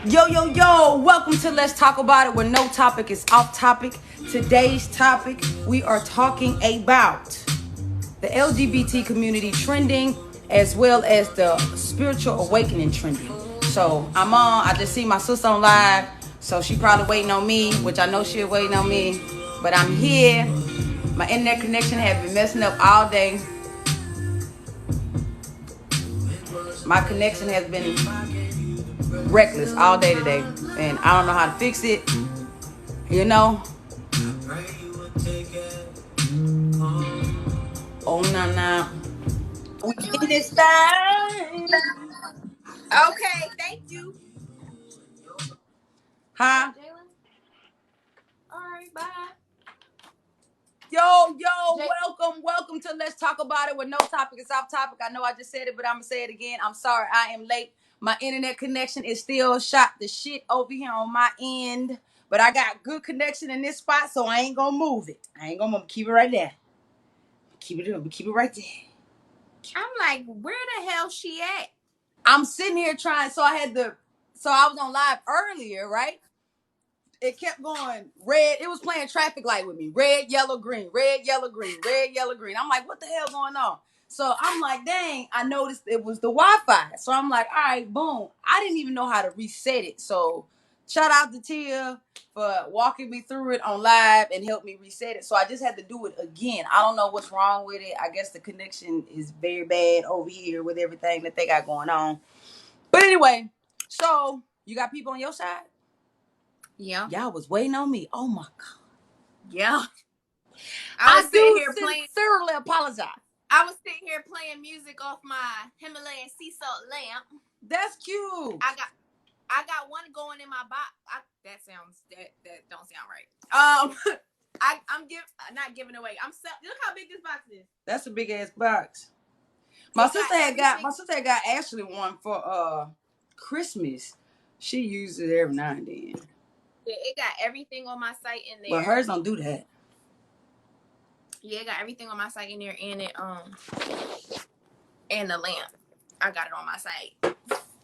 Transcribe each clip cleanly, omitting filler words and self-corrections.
Yo, yo, yo, welcome to Let's Talk About It, where no topic is off topic. Today's topic, we are talking about the LGBT community trending as well as the spiritual awakening trending. So I just see my sister on live, so she probably waiting on me, which I know she's waiting on me, but I'm here. My internet connection has been messing up all day. My connection has been reckless all day today, and I don't know how to fix it. You know, oh nah. We in this thing. Okay, thank you. Huh? Jalen. All right, bye. Yo, Jay- welcome to Let's Talk About It, where no topic is off topic. I know I just said it, but I'm gonna say it again. I'm sorry, I am late. My internet connection is still shot the shit over here on my end, but I got good connection in this spot, so I ain't gonna move it. I ain't gonna keep it right there. Keep it right there. I'm like, where the hell she at? I'm sitting here trying, so I was on live earlier, right? It kept going red. It was playing traffic light with me. Red, yellow, green, red, yellow, green, red, yellow, green. I'm like, what the hell going on? So I'm like, dang, I noticed it was the Wi-Fi. So I'm like, all right, boom. I didn't even know how to reset it. So shout out to Tia for walking me through it on live and helped me reset it. So I just had to do it again. I don't know what's wrong with it. I guess the connection is very bad over here with everything that they got going on. But anyway, so you got people on your side? Yeah. Y'all was waiting on me. Oh my God. Yeah. I was sitting do here playing. sincerely apologize. I was sitting here playing music off my Himalayan sea salt lamp. That's cute. I got one going in my box. That don't sound right. I'm not giving away. Look how big this box is. That's a big ass box. My sister had got Ashley one for Christmas. She uses it every now and then. Yeah, it got everything on my site in there. But hers don't do that. Yeah, it got everything on my site in there, and and the lamp. I got it on my site.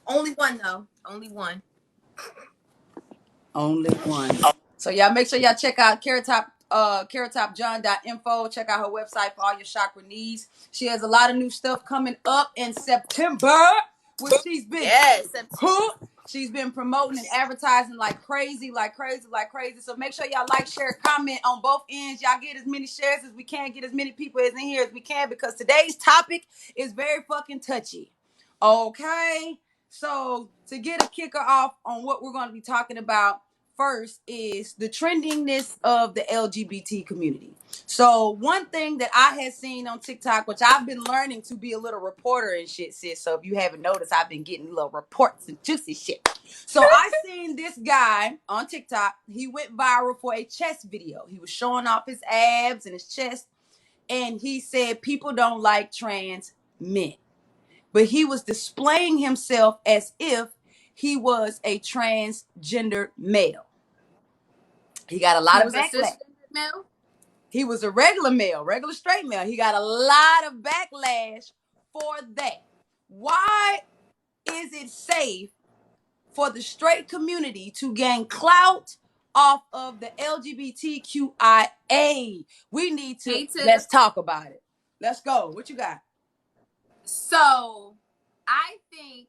Only one though. Only one. Only one. So y'all make sure y'all check out carrottopjohn.info. Check out her website for all your chakra needs. She has a lot of new stuff coming up in September, which she's been She's been promoting and advertising like crazy. So make sure y'all like, share, comment on both ends. Y'all get as many shares as we can, get as many people as in here as we can, because today's topic is very fucking touchy. Okay? So to get a kicker off on what we're going to be talking about first is the trendiness of the LGBT community. So one thing that I had seen on TikTok, which I've been learning to be a little reporter and shit, sis. So if you haven't noticed, I've been getting little reports and juicy shit. So I seen this guy on TikTok. He went viral for a chest video. He was showing off his abs and his chest, and he said people don't like trans men. But he was displaying himself as if he was a transgender male. He got a lot of backlash. He was a regular male, regular straight male. He got a lot of backlash for that. Why is it safe for the straight community to gain clout off of the LGBTQIA? We need to let's talk about it. Let's go. What you got? So I think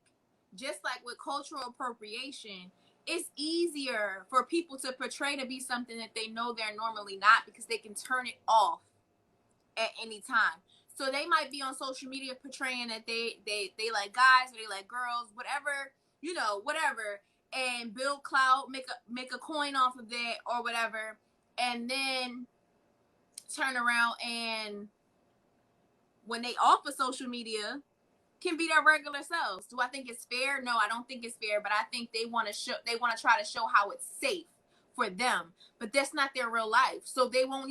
just like with cultural appropriation, it's easier for people to portray to be something that they know they're normally not, because they can turn it off at any time. So they might be on social media portraying that they like guys or they like girls, whatever, whatever, and build clout, make a coin off of that or whatever, and then turn around and when they off of social media can be their regular selves. Do I think it's fair? No, I don't think it's fair, but I think they want to try to show how it's safe for them, but that's not their real life. So they will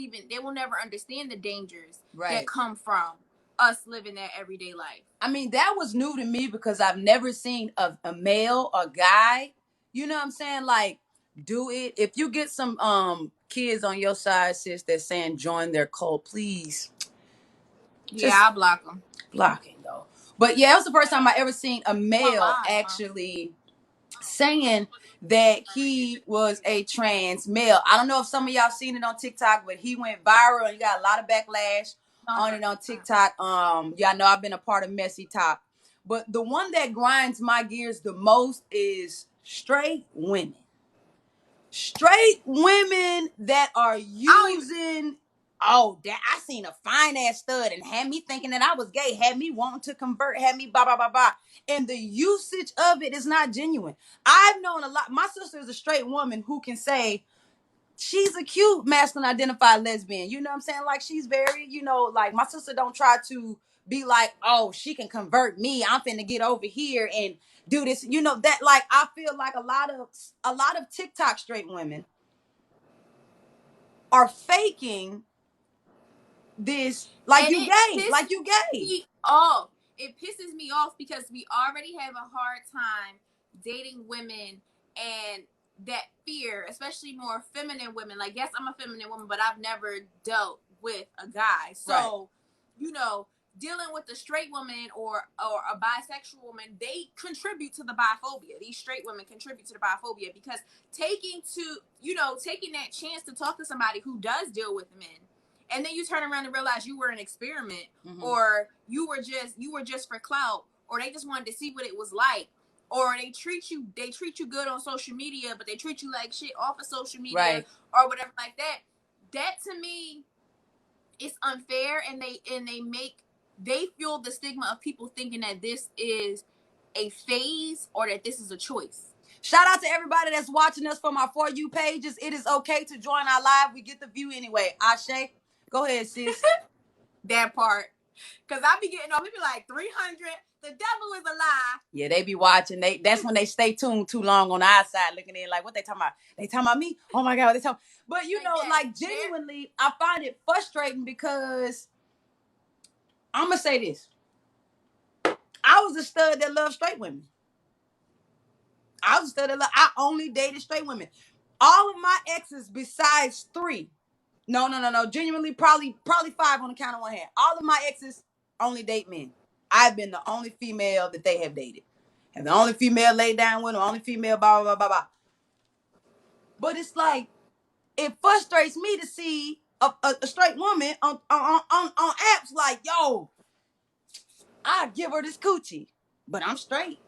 never understand the dangers that come from us living that everyday life. I mean, that was new to me because I've never seen a male or guy, you know what I'm saying, like do it. If you get some kids on your side, sis, that's saying join their cult, please. I'll block them. Blocking though. But yeah, it was the first time I ever seen a male actually saying that he was a trans male. I don't know if some of y'all seen it on TikTok, but he went viral and he got a lot of backlash on it on TikTok. Y'all know I've been a part of Messy Talk. But the one that grinds my gears the most is straight women. Straight women that are using, that I seen a fine ass stud and had me thinking that I was gay, had me wanting to convert, had me blah blah blah blah. And the usage of it is not genuine. I've known a lot. My sister is a straight woman who can say she's a cute masculine identified lesbian. You know what I'm saying? Like she's very, like my sister don't try to be like, oh, she can convert me. I'm finna get over here and do this. That like I feel like a lot of TikTok straight women are faking this like and you gay. Like you gay. It pisses me off because we already have a hard time dating women and that fear, especially more feminine women. Like, yes, I'm a feminine woman, but I've never dealt with a guy. So, dealing with a straight woman or a bisexual woman, they contribute to the biphobia. These straight women contribute to the biphobia because taking that chance to talk to somebody who does deal with men, and then you turn around and realize you were an experiment, or you were just for clout, or they just wanted to see what it was like, or they treat you good on social media, but they treat you like shit off of social media, right, or whatever like that. That to me is unfair, and they fuel the stigma of people thinking that this is a phase or that this is a choice. Shout out to everybody that's watching us from our For You pages. It is okay to join our live. We get the view anyway. Ashe, go ahead, sis. That part. Because I be getting on, we be like 300. The devil is a lie. Yeah, they be watching. That's when they stay tuned too long on our side, looking in like, what they talking about? They talking about me? Oh my God, they talking. But like genuinely, I find it frustrating because I'm gonna say this. I was a stud that loved straight women. I only dated straight women. All of my exes, besides 3, no, genuinely, probably 5 on the count of one hand. All of my exes only date men. I've been the only female that they have dated, and the only female laid down with them, only female, blah blah blah blah. But it's like it frustrates me to see a straight woman on apps like, yo, I give her this coochie, but I'm straight.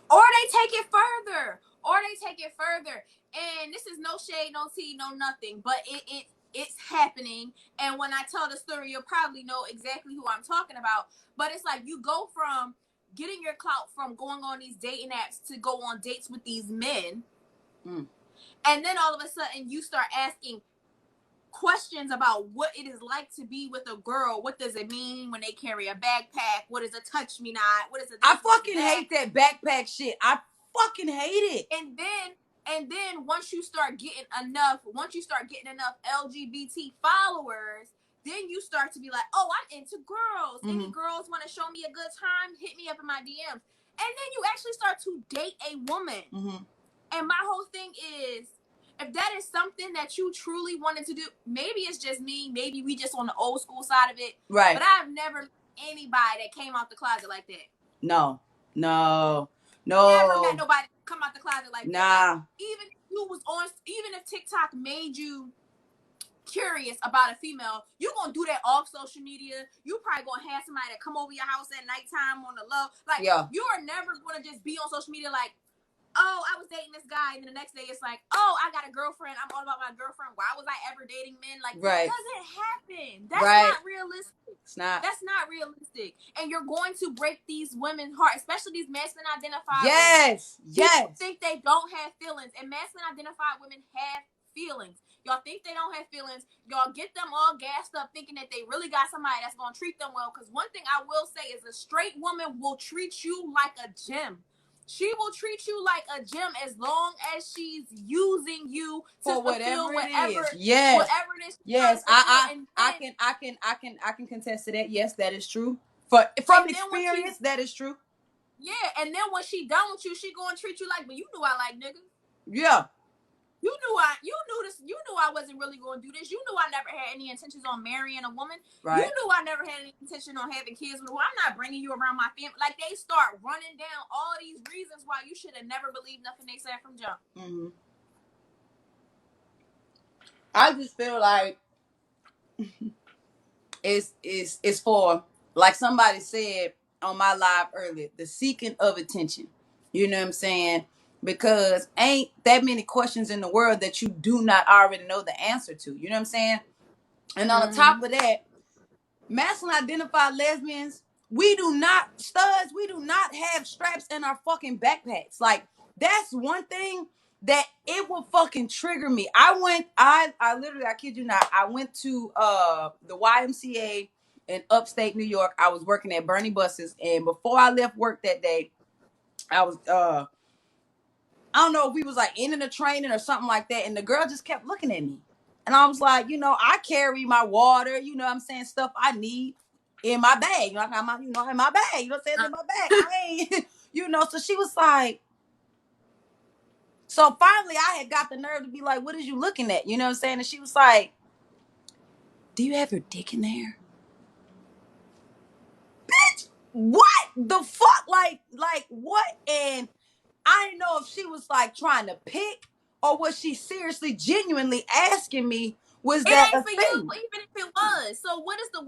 Or they take it further. And this is no shade, no tea, no nothing, but it's happening. And when I tell the story, you'll probably know exactly who I'm talking about. But it's like you go from getting your clout from going on these dating apps to go on dates with these men. And then all of a sudden you start asking questions about what it is like to be with a girl. What does it mean when they carry a backpack? What is a touch me not? What is a I fucking hate that backpack shit. I fucking hate it. And then once you start getting enough LGBT followers, then you start to be like, oh, I'm into girls. Any girls want to show me a good time? Hit me up in my DMs. And then you actually start to date a woman. And my whole thing is, if that is something that you truly wanted to do, maybe it's just me. Maybe we just on the old school side of it. Right. But I've never met anybody that came out the closet like that. No. Never met nobody come out the closet like that. Like, even if TikTok made you curious about a female, you're gonna do that off social media. You probably gonna have somebody that come over your house at nighttime on the low. Like, you are never gonna just be on social media like, oh, I was dating this guy, and then the next day it's like, oh, I got a girlfriend. I'm all about my girlfriend. Why was I ever dating men? Like, that doesn't happen. That's not realistic. It's not. That's not realistic. And you're going to break these women's hearts, especially these masculine identified women. Yes. People think they don't have feelings, and masculine identified women have feelings. Y'all think they don't have feelings. Y'all get them all gassed up thinking that they really got somebody that's going to treat them well. Because one thing I will say is a straight woman will treat you like a gem. She will treat you like a gem as long as she's using you to fulfill whatever it is. Yes, I can contest to that. Yes, that is true. From experience, that is true. Yeah, and then when she done with you, she gonna treat you like, but you knew I like niggas. Yeah. You knew I wasn't really going to do this. You knew I never had any intentions on marrying a woman. Right. You knew I never had any intention on having kids with a woman. I'm not bringing you around my family. Like, they start running down all these reasons why you should have never believed nothing they said from jump. Mm-hmm. I just feel like it's for, like somebody said on my live earlier, the seeking of attention. You know what I'm saying? Because ain't that many questions in the world that you do not already know the answer to. You know what I'm saying? And on the top of that, masculine identified lesbians, we do not have straps in our fucking backpacks. Like, that's one thing that it will fucking trigger me. I literally, I kid you not, I went to the YMCA in upstate New York. I was working at Bernie Buses, and before I left work that day, I was I don't know if we was like ending a training or something like that, and the girl just kept looking at me. And I was like, I carry my water, you know what I'm saying, stuff I need in my bag. I got my, in my bag, you know what I'm saying, in my bag. I ain't, so she was like, so finally I had got the nerve to be like, what is you looking at? You know what I'm saying? And she was like, do you have your dick in there? Bitch, what the fuck? Like what? And I didn't know if she was like trying to pick, or was she seriously, genuinely asking me, was that a thing? You, even if it was. So where does the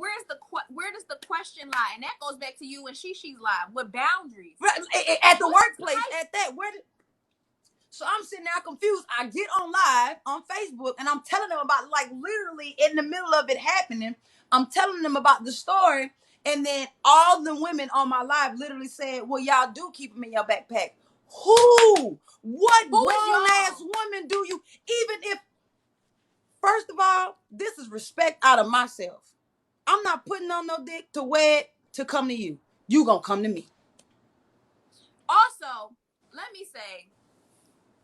question lie? And that goes back to you and she's live with boundaries. At the workplace, at that, so I'm sitting there confused. I get on live on Facebook and I'm telling them about, like, literally in the middle of it happening, I'm telling them about the story. And then all the women on my live literally said, well, y'all do keep them in your backpack. What grown ass woman do you, even if, first of all, this is respect out of myself. I'm not putting on no dick to wear it to come to you. You gonna come to me. Also, let me say,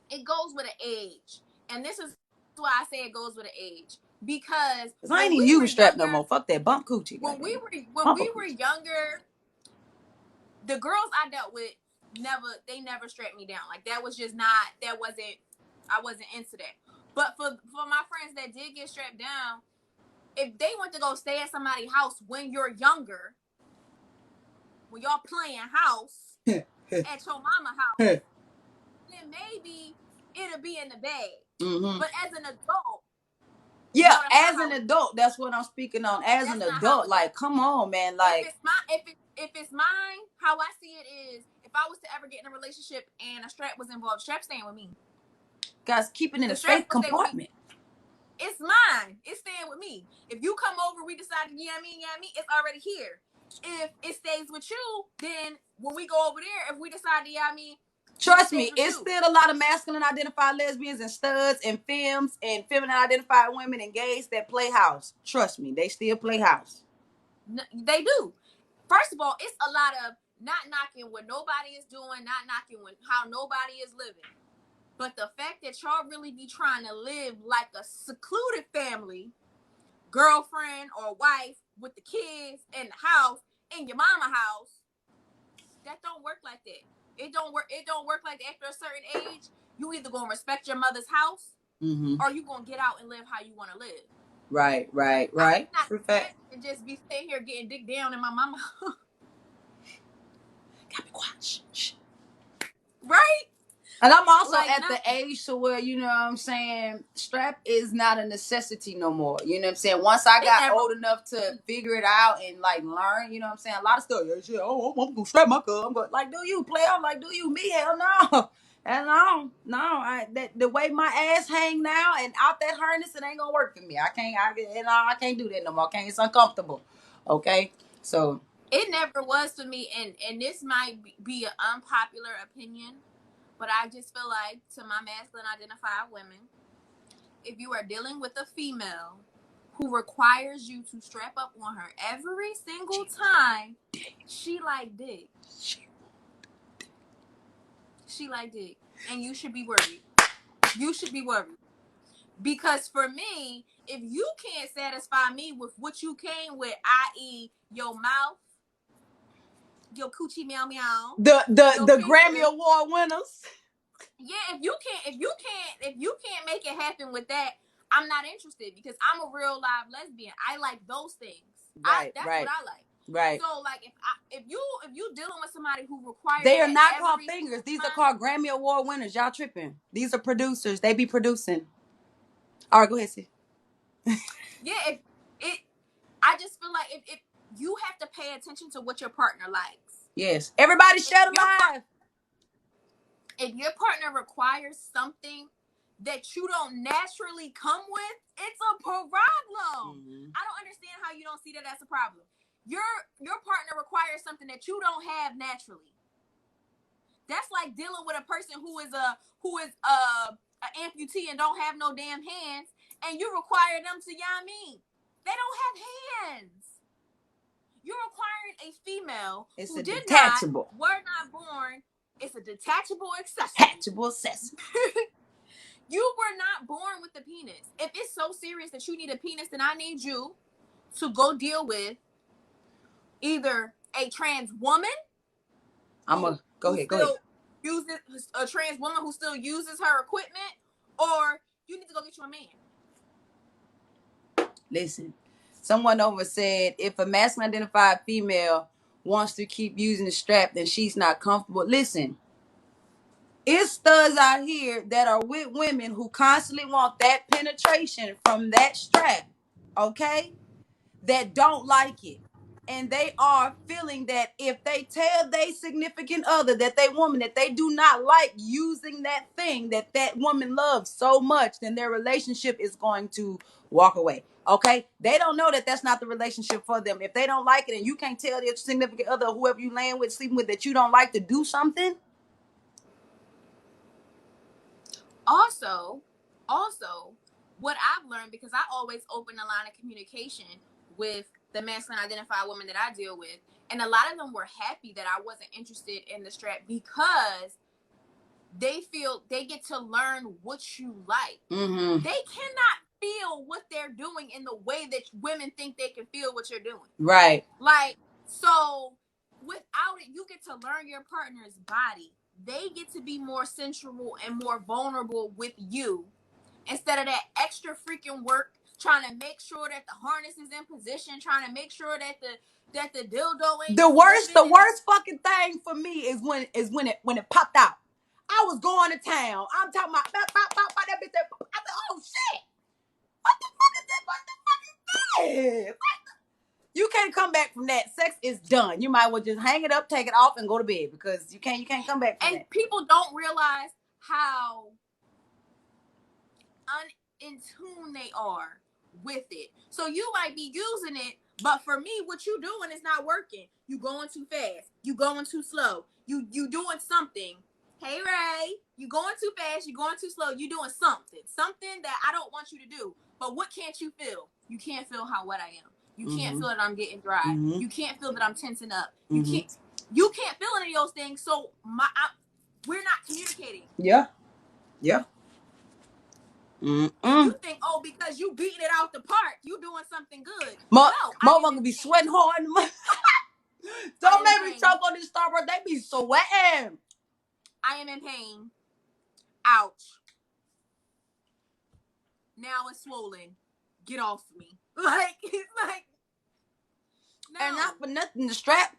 it goes with an age. And this is why I say it goes with an age. Because I ain't even use strap no more. Fuck that bump coochie. When we were younger, the girls I dealt with never strapped me down. Like, I wasn't into that. But for my friends that did get strapped down, if they went to go stay at somebody's house when you're younger, when y'all playing house at your mama house, then maybe it'll be in the bag. Mm-hmm. But as an adult, yeah, as an adult, that's what I'm speaking on. As an adult, like, come on, man. Like, if it's mine, how I see it is, if I was to ever get in a relationship and a strap was involved, strap staying with me. Guys, keep it in a safe compartment. It's mine. It's staying with me. If you come over, we decide to it's already here. If it stays with you, then when we go over there, if we decide to trust me, it's still a lot of masculine identified lesbians and studs and femmes and feminine identified women and gays that play house. Trust me, they still play house. They do. First of all, it's a lot of not knocking what nobody is doing, not knocking how nobody is living. But the fact that y'all really be trying to live like a secluded family, girlfriend or wife with the kids in the house, in your mama house, that don't work like that. It don't work like that. After a certain age, you either gonna respect your mother's house, or you gonna get out and live how you want to live. Right. I'm not and just be sitting here getting dick down in my mama. Gotta be quiet. Shh. Right? And I'm also at the age to where, you know what I'm saying, strap is not a necessity no more. You know what I'm saying? Once I got old enough to figure it out and, like, learn, you know what I'm saying? A lot of stuff, I'm going to strap my cup. I'm going, like, do you, play? I'm like, do you? Me? Hell no. And the way my ass hang now and out that harness, it ain't going to work for me. I can't do that no more. It's uncomfortable. Okay? So. It never was for me, and this might be an unpopular opinion, but I just feel like, to my masculine identified women, if you are dealing with a female who requires you to strap up on her every single time, she like dick. She like dick. And you should be worried. You should be worried. Because for me, if you can't satisfy me with what you came with, i.e. your mouth, your coochie meow meow, the Grammy Award winners, Yeah, if you can't make it happen with that, I'm not interested because I'm a real live lesbian. I like those things. That's what I like. Right. So like if you dealing with somebody who requires they are that not called every fingers. These are time, called Grammy Award winners. Y'all tripping. These are producers. They be producing. All right, go ahead, see. Yeah, I just feel like if you have to pay attention to what your partner likes. Yes. Everybody share the live. If your partner requires something that you don't naturally come with, it's a problem. Mm-hmm. I don't understand how you don't see that as a problem. Your partner requires something that you don't have naturally. That's like dealing with a person who is a amputee and don't have no damn hands, and you require them to, they don't have hands. You're requiring a female who were not born. It's a detachable accessory. You were not born with a penis. If it's so serious that you need a penis, then I need you to go deal with either a trans woman. Go ahead. Uses a trans woman who still uses her equipment, or you need to go get you a man. Listen, someone over said if a masculine identified female wants to keep using the strap, then she's not comfortable. Listen, it's studs out here that are with women who constantly want that penetration from that strap, okay? That don't like it. And they are feeling that if they tell their significant other that they do not like using that thing that woman loves so much, then their relationship is going to walk away. Okay? They don't know that that's not the relationship for them. If they don't like it and you can't tell your significant other, whoever you laying with, sleeping with, that you don't like to do something. Also, what I've learned, because I always open a line of communication with the masculine identified women that I deal with, and a lot of them were happy that I wasn't interested in the strap because they feel they get to learn what you like. Mm-hmm. They cannot feel what they're doing in the way that women think they can feel what you're doing. Right. Like, so without it, you get to learn your partner's body. They get to be more sensual and more vulnerable with you instead of that extra freaking work trying to make sure that the harness is in position, trying to make sure that the dildo ain't the worst fucking thing for me is when it popped out. I was going to town. I'm talking about that bitch. I said, oh shit. What the fuck is this? What the fuck is this? You can't come back from that. Sex is done. You might well just hang it up, take it off, and go to bed because you can't come back from that. And people don't realize how in tune they are with it. So you might be using it, but for me, what you doing is not working. You going too fast. You going too slow. You doing something. Hey Ray, you going too fast. You going too slow. You doing something that I don't want you to do. But what can't you feel? You can't feel how wet I am. You can't feel that I'm getting dry. You can't feel that I'm tensing up. You can't feel any of those things. So we're not communicating. Yeah. You think, oh, because you beating it out the park, you doing something good. Motherfucker be sweating hard. Don't make me choke on this Starbucks. They be sweating. I am in pain. Ouch. Now it's swollen. Get off me. It's like, no. And not for nothing, the strap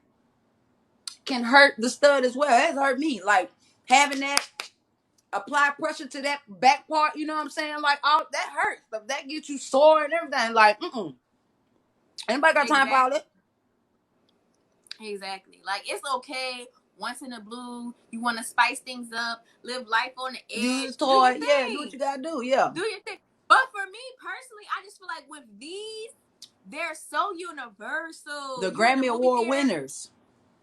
can hurt the stud as well. It's hurt me. Like, having that apply pressure to that back part, you know what I'm saying? Like, all that hurts. But that gets you sore and everything. Like, anybody got time for all that? Exactly. Like, it's okay. Once in a blue, you want to spice things up, live life on the edge. Use toy. Yeah, do what you gotta do. Yeah. Do your thing. But for me personally, I just feel like with these, they're so universal. The Grammy Award winners.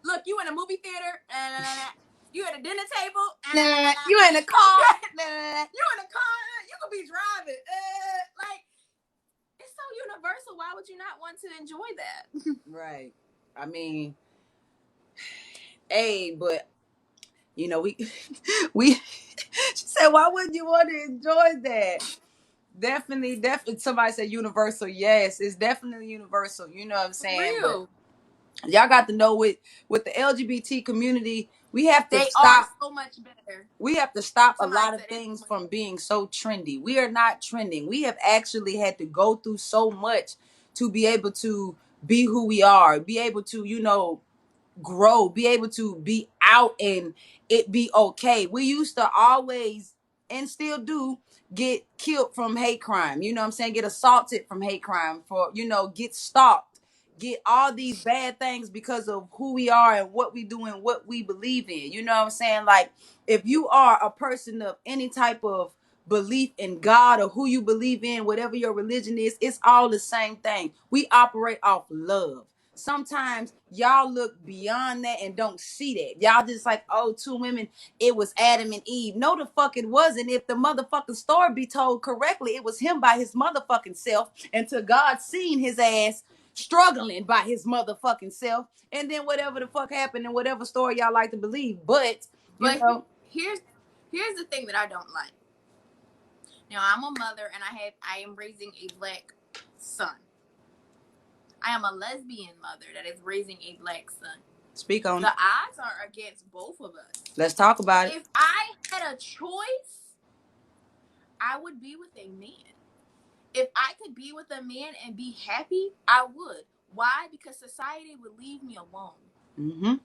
Look, you in a movie theater, you at a dinner table, you in a car, you in a car, you could be driving. Like, it's so universal. Why would you not want to enjoy that? Right. I mean, but you know, we she said, why wouldn't you want to enjoy that? Definitely. Somebody said universal. Yes, it's definitely universal. You know what I'm saying? Real. Y'all got to know with the LGBT community, we have to They are stop. so much better. We have to stop a Somebody lot of said it's things so much from being so trendy. We are not trending. We have actually had to go through so much to be able to be who we are, be able to, grow, be able to be out and it be okay. We used to always and still do get killed from hate crime. You know what I'm saying? Get assaulted from hate crime for, get stalked, get all these bad things because of who we are and what we do and what we believe in. You know what I'm saying? Like, if you are a person of any type of belief in God or who you believe in, whatever your religion is, it's all the same thing. We operate off love. Sometimes y'all look beyond that and don't see that. Y'all just like, oh, two women, it was Adam and Eve. No, the fuck it wasn't. If the motherfucking story be told correctly, it was him by his motherfucking self until God seen his ass struggling by his motherfucking self. And then whatever the fuck happened and whatever story y'all like to believe. But, But here's the thing that I don't like. Now, I'm a mother and I am raising a black son. I am a lesbian mother that is raising a black son. Speak on the odds are against both of us. Let's talk about it. If I had a choice, I would be with a man. If I could be with a man and be happy, I would. Why? Because society would leave me alone. Mm-hmm.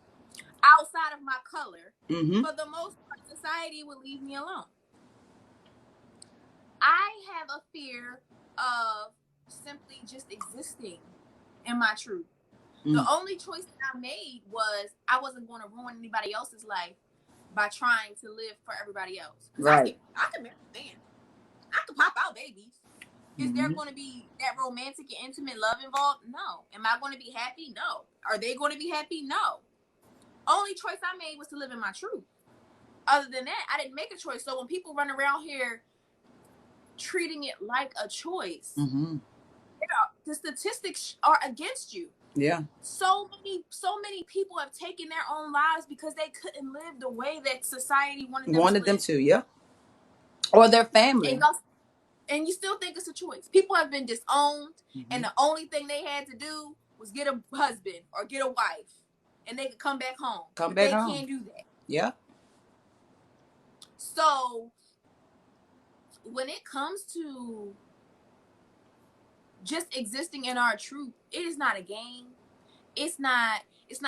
Outside of my color, mm-hmm. for the most part, society would leave me alone. I have a fear of simply just existing in my truth. The only choice that I made was I wasn't going to ruin anybody else's life by trying to live for everybody else. Right. I can marry a man. I can pop out babies. Is there going to be that romantic and intimate love involved? No. Am I going to be happy? No. Are they going to be happy? No. Only choice I made was to live in my truth. Other than that, I didn't make a choice. So when people run around here treating it like a choice, the statistics are against you. Yeah. So many people have taken their own lives because they couldn't live the way that society wanted them to. Yeah. Or their family. And you still think it's a choice. People have been disowned, and the only thing they had to do was get a husband or get a wife, and they could come back home. They can't do that. Yeah. So when it comes to just existing in our truth, it is not a game. It's not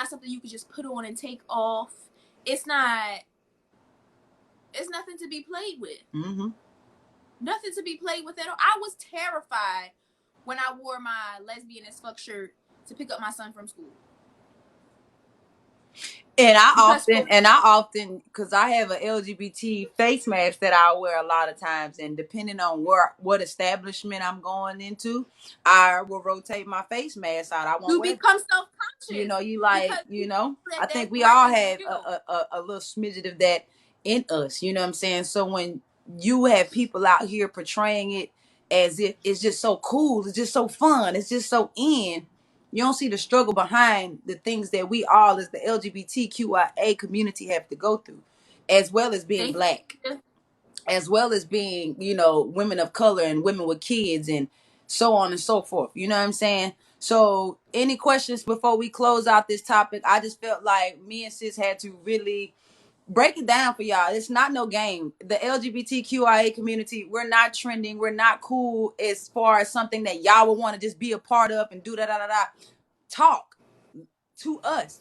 something you can just put on and take off. It's nothing to be played with. Nothing to be played with at all. I was terrified when I wore my lesbian as fuck shirt to pick up my son from school. And I often, because I have an LGBT face mask that I wear a lot of times, and depending on what establishment I'm going into, I will rotate my face mask out. I won't become self-conscious. I think we all have a little smidget of that in us. You know what I'm saying? So when you have people out here portraying it as if it's just so cool, it's just so fun, it's just so in. You don't see the struggle behind the things that we all as the LGBTQIA community have to go through, as well as being black, as well as being, women of color and women with kids and so on and so forth. You know what I'm saying? So any questions before we close out this topic? I just felt like me and sis had to really break it down for y'all. It's not no game. The LGBTQIA community, we're not trending. We're not cool as far as something that y'all would want to just be a part of and do da. Talk to us,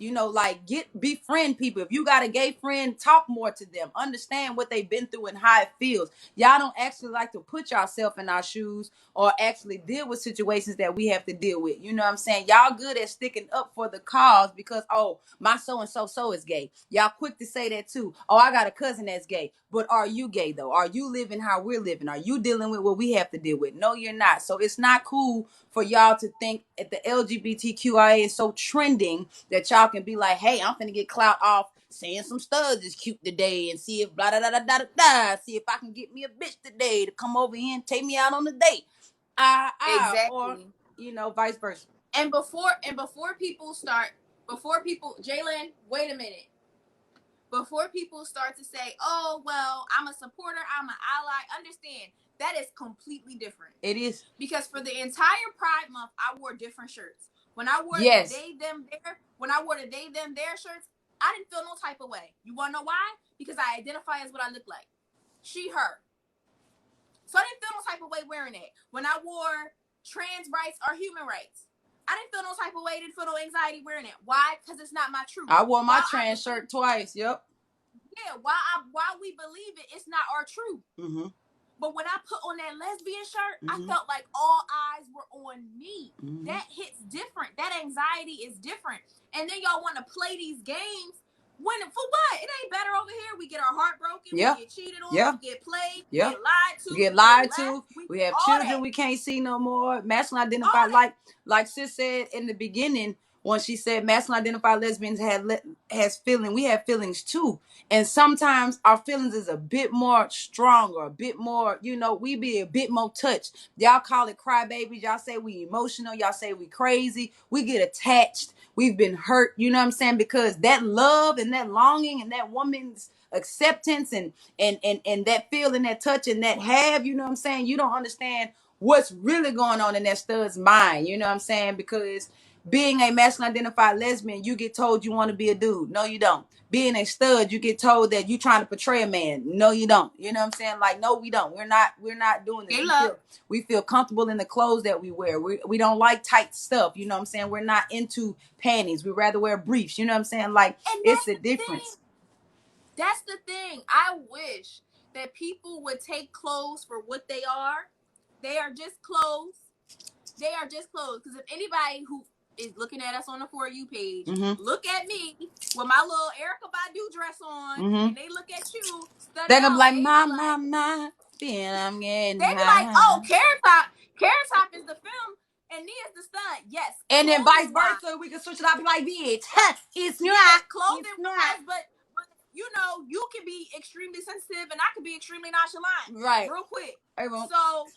befriend people. If you got a gay friend, talk more to them, understand what they've been through and how it feels. Y'all don't actually like to put yourself in our shoes or actually deal with situations that we have to deal with. You know what I'm saying? Y'all good at sticking up for the cause because, oh, my so is gay. Y'all quick to say that too. Oh, I got a cousin that's gay. But are you gay though? Are you living how we're living? Are you dealing with what we have to deal with? No, you're not. So it's not cool for y'all to think that the LGBTQIA is so trending that y'all can be like, hey, I'm finna get clout off saying some studs is cute today and see if blah da da da da da. See if I can get me a bitch today to come over here and take me out on a date. Exactly. Or vice versa. And before people, Jalen, wait a minute. Before people start to say, oh, well, I'm a supporter, I'm an ally, understand, that is completely different. It is. Because for the entire Pride Month, I wore different shirts. When I wore Yes. the they, them, their, when I wore the they, them, their shirts, I didn't feel no type of way. You want to know why? Because I identify as what I look like. She, her. So I didn't feel no type of way wearing it. When I wore trans rights or human rights, I didn't feel no type of way, didn't feel no anxiety wearing it. Why? Because it's not my truth. I wore my trans shirt twice. Yep. Yeah, while we believe it, it's not our truth. Mm-hmm. But when I put on that lesbian shirt, Mm-hmm. I felt like all eyes were on me. Mm-hmm. That hits different. That anxiety is different. And then y'all want to play these games. When for what? It ain't better over here. We get our heart broken. Yep. We get cheated on. Yep. We get played. Yep. We get lied to. We get lied to. We We have children that. we can't see no more. Masculine identified, like sis said in the beginning, when she said masculine identified lesbians has feeling. We have feelings too. And sometimes our feelings is a bit more stronger, a bit more, we be a bit more touched. Y'all call it crybabies. Y'all say we emotional. Y'all say we crazy. We get attached. We've been hurt. You know what I'm saying? Because that love and that longing and that woman's acceptance and that feeling, that touch and that you know what I'm saying? You don't understand what's really going on in that stud's mind. You know what I'm saying? Because being a masculine identified lesbian, you get told you want to be a dude. No, you don't. Being a stud, you get told that you trying to portray a man. No, you don't. You know what I'm saying? Like, no, we don't. We're not doing this. We feel comfortable in the clothes that we wear. We don't like tight stuff. You know what I'm saying? We're not into panties. We rather wear briefs. You know what I'm saying? Like, it's a difference. That's the thing. I wish that people would take clothes for what they are. They are just clothes. They are just clothes. Because if anybody who is looking at us on the For You page, look at me with my little Erykah Badu dress on, and they look at you, they're gonna be like, my, feel I'm getting they be like, oh, Carrot Top is the film, and Nia's the stunt. Yes. And then vice versa, we can switch it up and be like, bitch, it's not clothing wise, but you can be extremely sensitive and I can be extremely nonchalant. Right. Real quick. So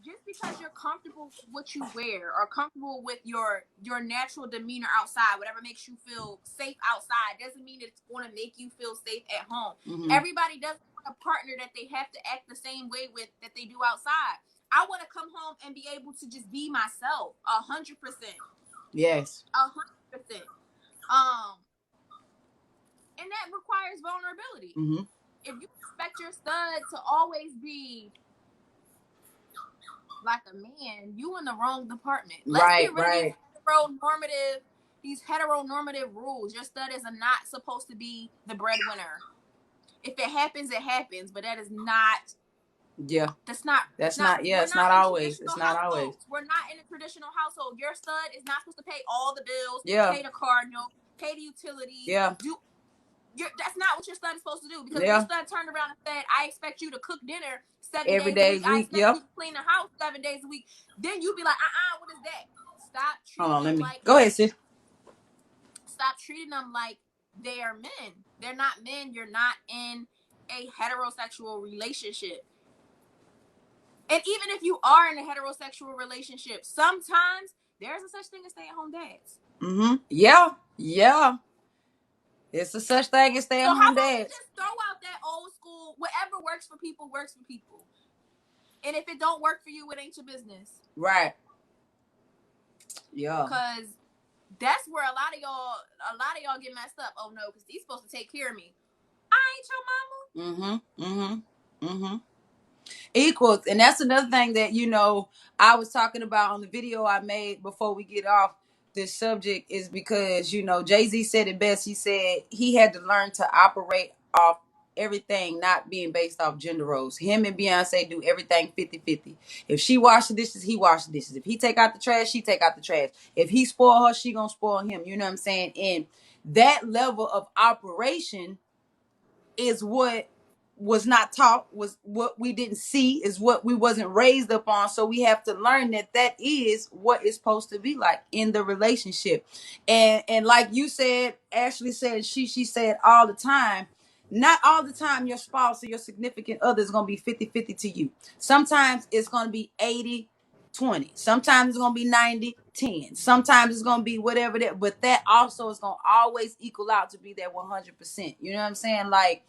just because you're comfortable with what you wear or comfortable with your natural demeanor outside, whatever makes you feel safe outside, doesn't mean it's going to make you feel safe at home. Mm-hmm. Everybody doesn't want a partner that they have to act the same way with that they do outside. I want to come home and be able to just be myself 100%. Yes. 100%. And that requires vulnerability. Mm-hmm. If you expect your stud to always be like a man, you in the wrong department. Let's get rid of these heteronormative rules. Your stud is not supposed to be the breadwinner. If it happens, it happens, but that is not. Yeah. It's not always. It's not always. We're not in a traditional household. Your stud is not supposed to pay all the bills. Yeah. Pay the car note. Pay the utilities. Yeah. That's not what your stud is supposed to do. Because if your stud turned around and said, I expect you to cook dinner 7 days a week. I expect you to clean the house 7 days a week. Then you'd be like, what is that? Stop treating them like... Go ahead, sis. Stop treating them like they are men. They're not men. You're not in a heterosexual relationship. And even if you are in a heterosexual relationship, sometimes there's a such thing as stay-at-home dads. Mm-hmm. Yeah. Yeah. It's a such thing as stay-at-home dads. So how about you just throw out that old school, whatever works for people, works for people. And if it don't work for you, it ain't your business. Right. Yeah. Because that's where a lot of y'all get messed up. Oh no, because he's supposed to take care of me. I ain't your mama. Mm-hmm. Mm-hmm. Mm-hmm. Equals. And that's another thing that, I was talking about on the video I made before we get off this subject is because, Jay-Z said it best. He said he had to learn to operate off everything not being based off gender roles. Him and Beyonce do everything 50-50. If she wash the dishes, he wash the dishes. If he take out the trash, she take out the trash. If he spoil her, she gonna spoil him. You know what I'm saying? And that level of operation is what was not taught, was what we didn't see, is what we wasn't raised up on. So we have to learn that is what it's supposed to be like in the relationship. And like you said, Ashley said, she said all the time, not all the time your spouse or your significant other is going to be 50-50 to you. Sometimes it's going to be 80-20. Sometimes it's going to be 90-10. Sometimes it's going to be whatever that, but that also is going to always equal out to be that 100%. You know what I'm saying? Like,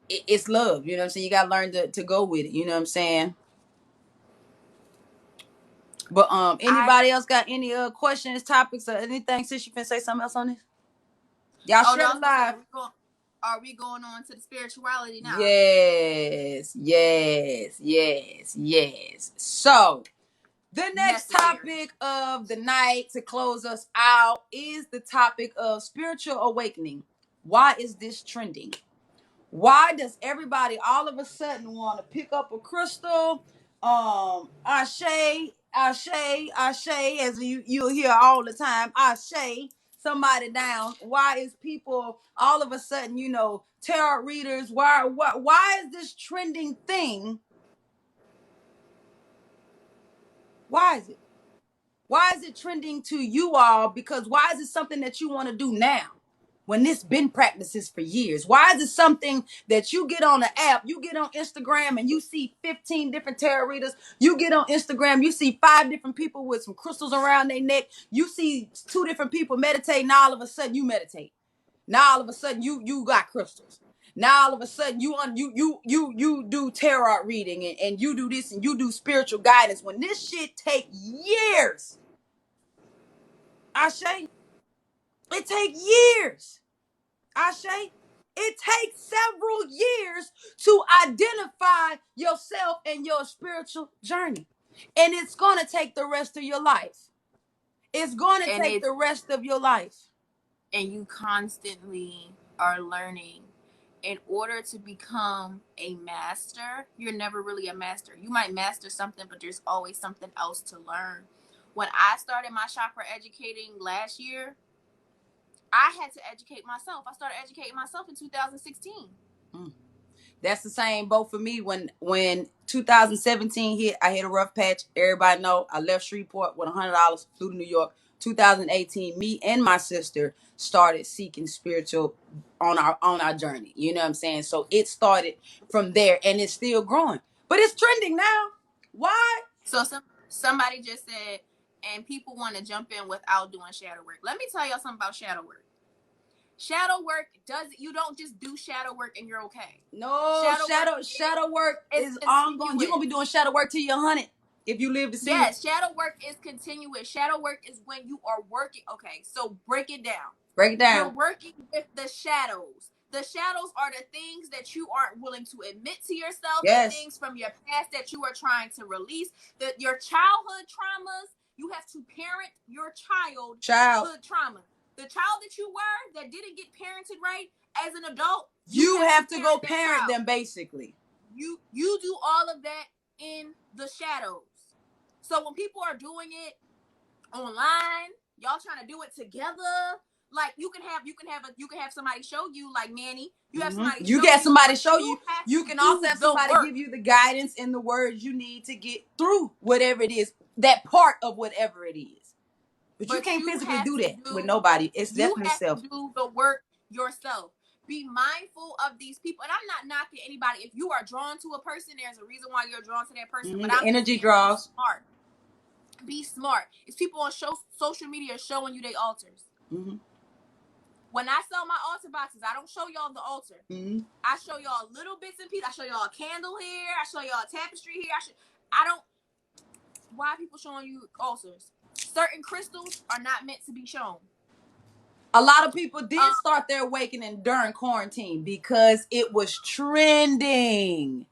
it's love, you know what I'm saying? You got to learn to go with it, you know what I'm saying? But anybody else got any questions, topics, or anything? Since you can say something else on this, y'all share the live. Are we going on to the spirituality now? Yes. So the next topic of the night to close us out is the topic of spiritual awakening. Why is this trending? Why does everybody all of a sudden want to pick up a crystal? Ashe, as you'll hear all the time, Ashe, somebody down. Why is people all of a sudden, tarot readers? Why is this trending thing? Why is it? Why is it trending to you all? Because why is it something that you want to do now? When this been practices for years? Why is it something that you get on the app, you get on Instagram and you see 15 different tarot readers, you get on Instagram, you see 5 different people with some crystals around their neck, you see 2 different people meditating, now all of a sudden you meditate. Now all of a sudden you got crystals. Now all of a sudden you do tarot reading and you do this and you do spiritual guidance when this shit take years. Ashe, it take years. Ashe, it takes several years to identify yourself and your spiritual journey. And it's going to take the rest of your life. It's going to take the rest of your life. And you constantly are learning. In order to become a master, you're never really a master. You might master something, but there's always something else to learn. When I started my chakra educating last year, I had to educate myself. I started educating myself in 2016. That's the same boat for me. When 2017 hit, I hit a rough patch. Everybody know I left Shreveport with $100, flew to New York. 2018, me and my sister started seeking spiritual on our journey. You know what I'm saying? So it started from there and it's still growing. But it's trending now. Why? So somebody just said, and people want to jump in without doing shadow work. Let me tell y'all something about shadow work. Shadow work you don't just do shadow work and you're okay. No, shadow work is ongoing. You're gonna be doing shadow work till you're 100 if you live to see. Yes, shadow work is continuous. Shadow work is when you are working. Okay, so break it down. You're working with the shadows. The shadows are the things that you aren't willing to admit to yourself. Yes. The things from your past that you are trying to release. Your childhood traumas. You have to parent your childhood trauma. The child that you were that didn't get parented right as an adult, you have to go parent them basically. You do all of that in the shadows. So when people are doing it online, y'all trying to do it together. Like you can have somebody show you, like Manny. You have somebody. You get somebody show you. You can also have somebody give you the guidance and the words you need to get through whatever it is, that part of whatever it is. But you can't physically do that with nobody. It's definitely self. You have to do the work yourself. Be mindful of these people. And I'm not knocking anybody. If you are drawn to a person, there's a reason why you're drawn to that person. But I'm energy draws. Be smart. It's people on social media showing you their altars. When I sell my altar boxes, I don't show y'all the altar. I show y'all little bits and pieces. I show y'all a candle here. I show y'all a tapestry here. Why are people showing you altars? Certain crystals are not meant to be shown. A lot of people did start their awakening during quarantine because it was trending.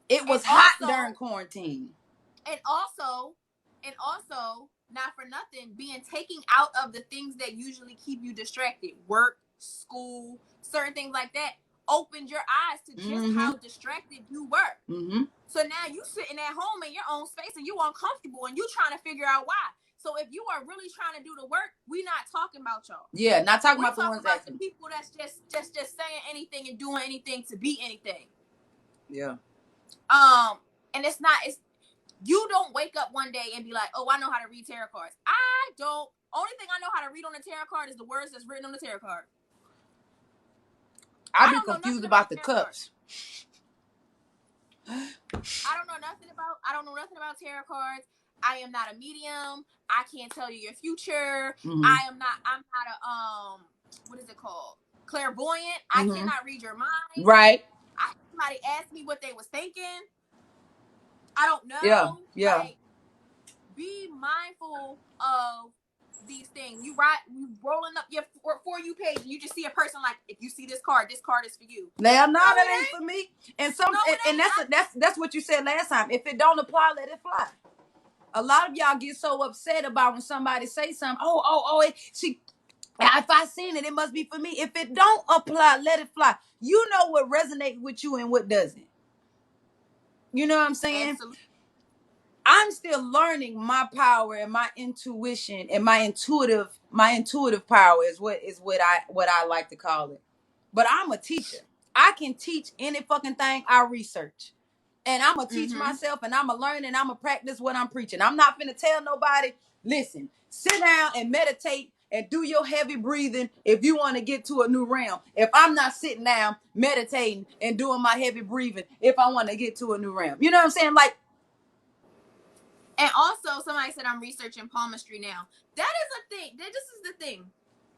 It was hot during quarantine. And also, not for nothing, taking out of the things that usually keep you distracted. Work, school, certain things like that. Opened your eyes to just how distracted you were. So now you sitting at home in your own space and you uncomfortable and you trying to figure out why. So if you are really trying to do the work, we not talking about y'all. Yeah, not talking about the ones about the people that's just saying anything and doing anything to be anything. Yeah. And you don't wake up one day and be like, oh, I know how to read tarot cards. I don't. Only thing I know how to read on a tarot card is the words that's written on the tarot card. I'd be confused about the cups. I don't know nothing about tarot cards. I am not a medium. I can't tell you your future. I'm not a what is it called? Clairvoyant. I cannot read your mind. Right. Somebody asked me what they was thinking. I don't know. Yeah. Like, be mindful of these things. You rolling up your For You page, and you just see a person like, if you see this card is for you. Now, no, that ain't for me. And so, and that's what you said last time. If it don't apply, let it fly. A lot of y'all get so upset about when somebody say something. If I seen it, it must be for me. If it don't apply, let it fly. You know what resonates with you and what doesn't. You know what I'm saying? Absolutely. I'm still learning my power and my intuition and my intuitive power is what I like to call it. But I'm a teacher. I can teach any fucking thing I research. And I'm going to teach myself, and I'm going to learn, and I'm going to practice what I'm preaching. I'm not finna tell nobody, listen, sit down and meditate and do your heavy breathing if you want to get to a new realm. If I'm not sitting down, meditating, and doing my heavy breathing, if I want to get to a new realm. You know what I'm saying? Like, and also, somebody said I'm researching palmistry now. That is a thing. This is the thing.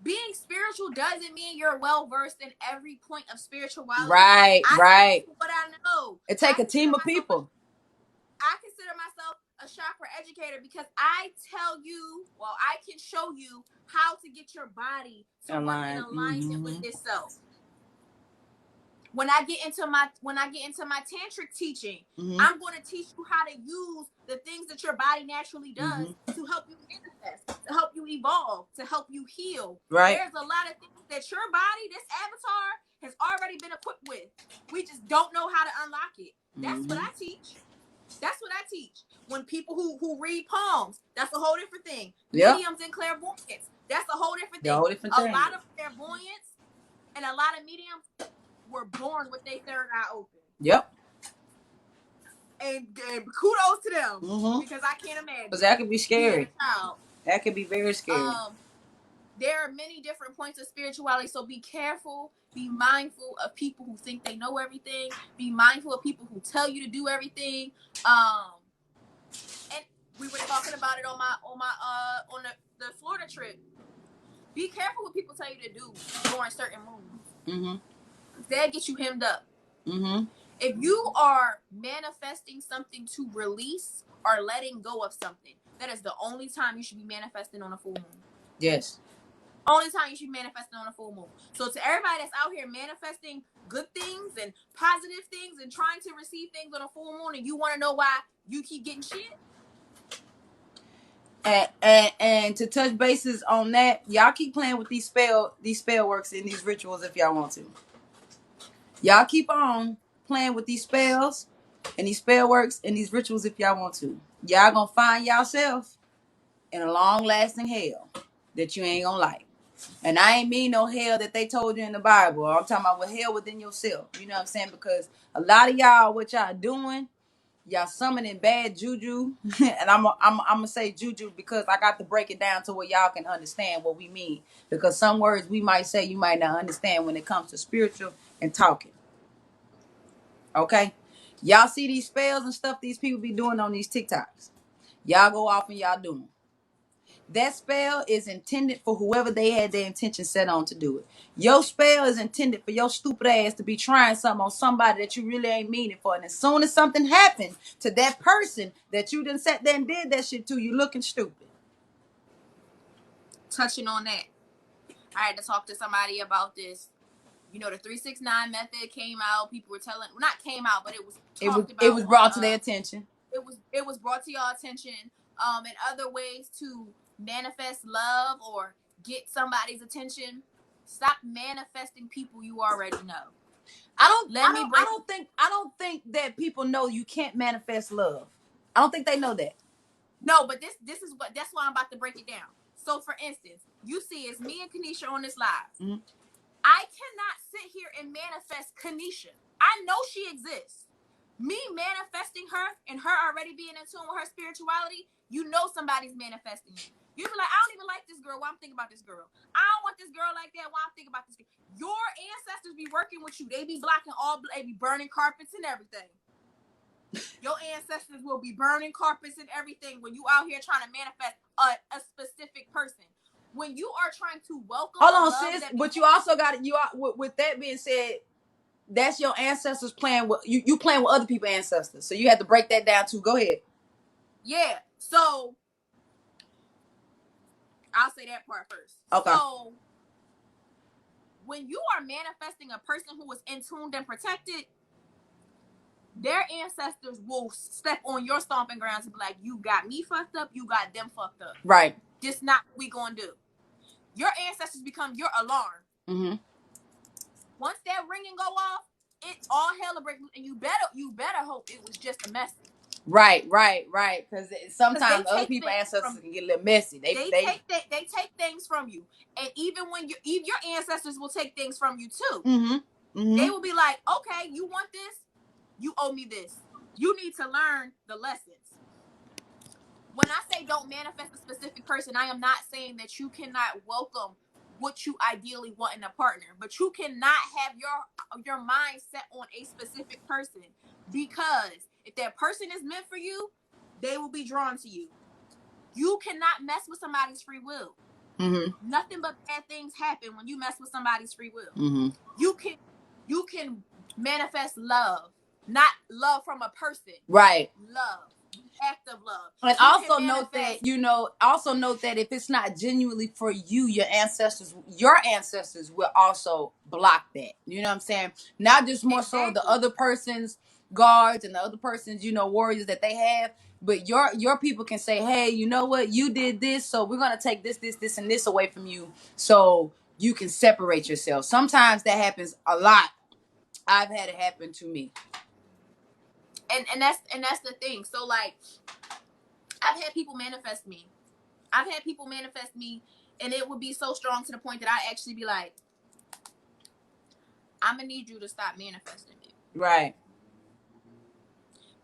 Being spiritual doesn't mean you're well versed in every point of spirituality. Right. But I know it takes a team of people. I consider myself a chakra educator because I can show you how to get your body to work in alignment with itself. When I get into my tantric teaching, I'm going to teach you how to use the things that your body naturally does to help you manifest, to help you evolve, to help you heal. Right. There's a lot of things that your body, this avatar, has already been equipped with. We just don't know how to unlock it. That's what I teach. When people who read palms, that's a whole different thing. Yep. Mediums and clairvoyance, that's a whole different thing. A lot of clairvoyance and a lot of mediums were born with their third eye open. Yep. And kudos to them because I can't imagine. Because that could be scary. That could be very scary. There are many different points of spirituality, so be careful. Be mindful of people who think they know everything. Be mindful of people who tell you to do everything. And we were talking about it on the Florida trip. Be careful what people tell you to do during certain moves. That gets you hemmed up. If you are manifesting something to release or letting go of something, that is the only time you should be manifesting on a full moon. Yes. Only time you should be manifesting on a full moon. So to everybody that's out here manifesting good things and positive things and trying to receive things on a full moon, and you want to know why you keep getting shit. And to touch bases on that, y'all keep playing with these spell works and these rituals if y'all want to. Y'all keep on playing with these spells and these spell works and these rituals if y'all want to. Y'all gonna find yourself in a long lasting hell that you ain't gonna like. And I ain't mean no hell that they told you in the Bible. I'm talking about hell within yourself. You know what I'm saying? Because a lot of y'all, what y'all doing, y'all summoning bad juju. And I'm gonna say juju because I got to break it down to where y'all can understand what we mean. Because some words we might say you might not understand when it comes to spiritual and talking. Okay? Y'all see these spells and stuff these people be doing on these TikToks. Y'all go off and y'all do them. That spell is intended for whoever they had their intention set on to do it. Your spell is intended for your stupid ass to be trying something on somebody that you really ain't meaning for. And as soon as something happens to that person that you done sat there and did that shit to, you looking stupid. Touching on that, I had to talk to somebody about this. You know, the 369 method came out. People were telling, well, not came out, but it was talked about. It was brought to their attention. It was brought to y'all attention. And other ways to manifest love or get somebody's attention. Stop manifesting people you already know. I don't think that people know you can't manifest love. I don't think they know that. No, but that's why I'm about to break it down. So for instance, you see it's me and Kanisha on this live. I cannot sit here and manifest Kanisha. I know she exists. Me manifesting her and her already being in tune with her spirituality, you know somebody's manifesting you. You be like, I don't even like this girl. Why I'm thinking about this girl. I don't want this girl like that. Why I'm thinking about this girl. Your ancestors be working with you. They be blocking they be burning carpets and everything. Your ancestors will be burning carpets and everything when you out here trying to manifest a specific person. When you are trying to welcome. Hold on, sis. But you also got it. With that being said, that's your ancestors playing with you playing with other people's ancestors. So you have to break that down too. Go ahead. Yeah. So I'll say that part first. Okay. So when you are manifesting a person who is in tuned and protected, their ancestors will step on your stomping grounds and be like, you got me fucked up, you got them fucked up. Right. This not what we gonna do. Your ancestors become your alarm. Mm-hmm. Once that ringing go off, it all hell will break loose, and you better hope it was just a message. Right. Because sometimes other people's ancestors can get a little messy. They take things from you, and even your ancestors will take things from you too. Mm-hmm. Mm-hmm. They will be like, okay, you want this? You owe me this. You need to learn the lessons. When I say don't manifest a specific person, I am not saying that you cannot welcome what you ideally want in a partner, but you cannot have your mind set on a specific person, because if that person is meant for you, they will be drawn to you. You cannot mess with somebody's free will. Mm-hmm. Nothing but bad things happen when you mess with somebody's free will. Mm-hmm. You can manifest love, not love from a person. Right. Love. Act of love. And also note that if it's not genuinely for you, your ancestors will also block that. You know what I'm saying? Not just more so the other person's guards and the other person's, warriors that they have, but your people can say, hey, you know what? You did this, so we're gonna take this, and this away from you, so you can separate yourself. Sometimes that happens a lot. I've had it happen to me. And that's the thing. So like, I've had people manifest me. And it would be so strong to the point that I actually be like, I'm gonna need you to stop manifesting me. Right.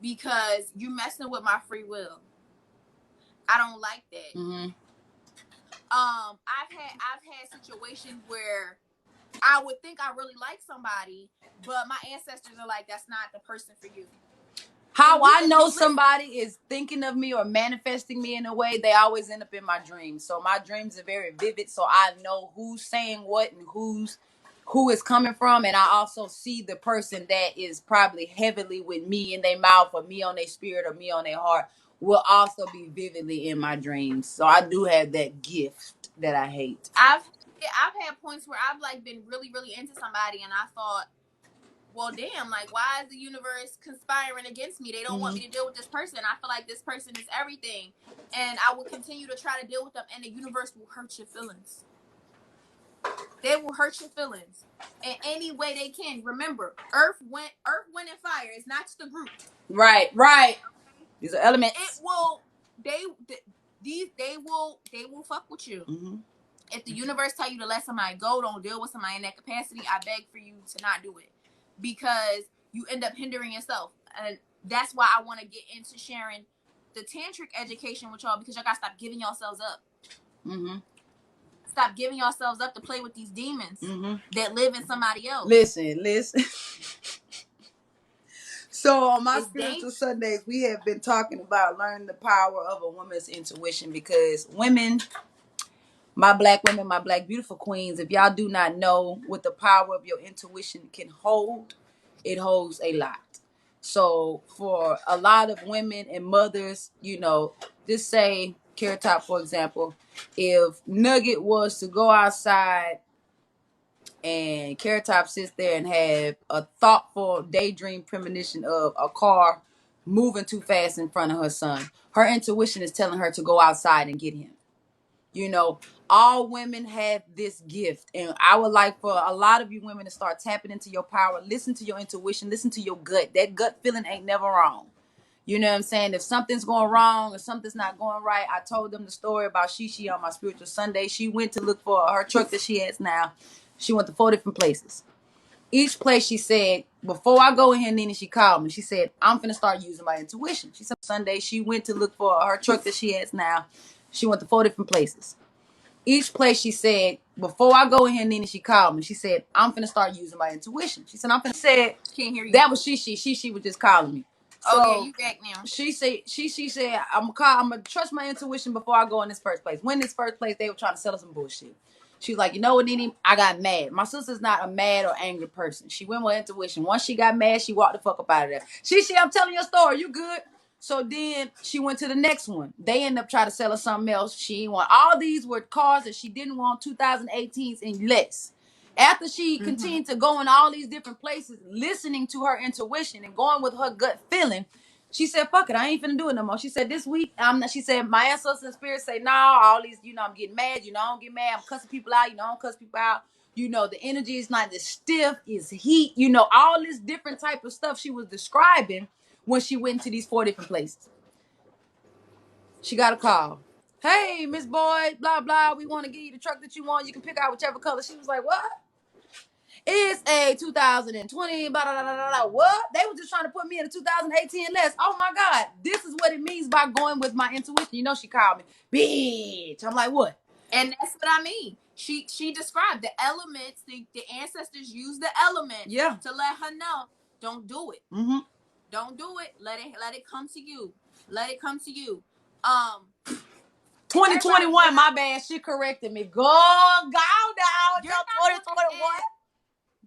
Because you messing with my free will. I don't like that. Mm-hmm. I've had situations where I would think I really like somebody, but my ancestors are like, that's not the person for you. How I know somebody is thinking of me or manifesting me in a way, they always end up in my dreams. So my dreams are very vivid, so I know who's saying what and who is coming from, and I also see the person that is probably heavily with me in their mouth or me on their spirit or me on their heart will also be vividly in my dreams. So I do have that gift that I hate. I've had points where I've like been really, really into somebody, and I thought, well, damn, like, why is the universe conspiring against me? They don't want me to deal with this person. I feel like this person is everything. And I will continue to try to deal with them, and the universe will hurt your feelings. They will hurt your feelings in any way they can. Remember, earth, wind, and fire is not just a group. Right. These are elements. It will, they will fuck with you. Mm-hmm. If the universe tell you to let somebody go, don't deal with somebody in that capacity, I beg for you to not do it. Because you end up hindering yourself. And that's why I want to get into sharing the tantric education with y'all, because y'all gotta stop giving yourselves up. Mm-hmm. Stop giving yourselves up to play with these demons that live in somebody else. Listen. So on my Spiritual Sundays, we have been talking about learning the power of a woman's intuition, because women, my black women, my black beautiful queens, if y'all do not know what the power of your intuition can hold, it holds a lot. So for a lot of women and mothers, just say Carrot Top, for example, if Nugget was to go outside and Carrot Top sits there and have a thoughtful daydream premonition of a car moving too fast in front of her son, her intuition is telling her to go outside and get him. All women have this gift, and I would like for a lot of you women to start tapping into your power. Listen to your intuition, listen to your gut. That gut feeling ain't never wrong. You know what I'm saying? If something's going wrong or something's not going right, I told them the story about Shishi on my Spiritual Sunday. She went to look for her truck that she has now. She went to 4 different places. Each place she said, before I go in here, Nene, she called me. She said, I'm finna start using my intuition. She said Sunday she went to look for her truck that she has now. She went to 4 different places. Each place she said, before I go in here, Nene, she called me. She said, I'm finna start using my intuition. She said, can't hear you. That was Shishi. Shishi was just calling me. So yeah, you back now. She said, I'm gonna trust my intuition before I go in this first place. When this first place, they were trying to sell us some bullshit. She was like, you know what, Nene? I got mad. My sister's not a mad or angry person. She went with intuition. Once she got mad, she walked the fuck up out of there. Shishi, I'm telling your story. You good? So then she went to the next one. They ended up trying to sell her something else. She didn't want. All these were cars that she didn't want, 2018s and less. After she continued to go in all these different places, listening to her intuition and going with her gut feeling, she said, fuck it, I ain't finna do it no more. She said, this week, she said, my ancestors and spirits say, nah, all these, I'm getting mad. I don't get mad. I'm cussing people out. I don't cuss people out. The energy is not as stiff, it's heat, all this different type of stuff she was describing when she went to these 4 different places. She got a call. Hey, Miss Boyd, blah, blah. We want to give you the truck that you want. You can pick out whichever color. She was like, what? It's a 2020, blah, blah, blah, blah, blah. What? They were just trying to put me in a 2018 less. Oh, my God. This is what it means by going with my intuition. She called me, bitch. I'm like, what? And that's what I mean. She described the elements. The ancestors use the elements to let her know, don't do it. Mm-hmm. Don't do it. Let it come to you. Let it come to you. 2021, my bad. She corrected me. Go down. You're 2021.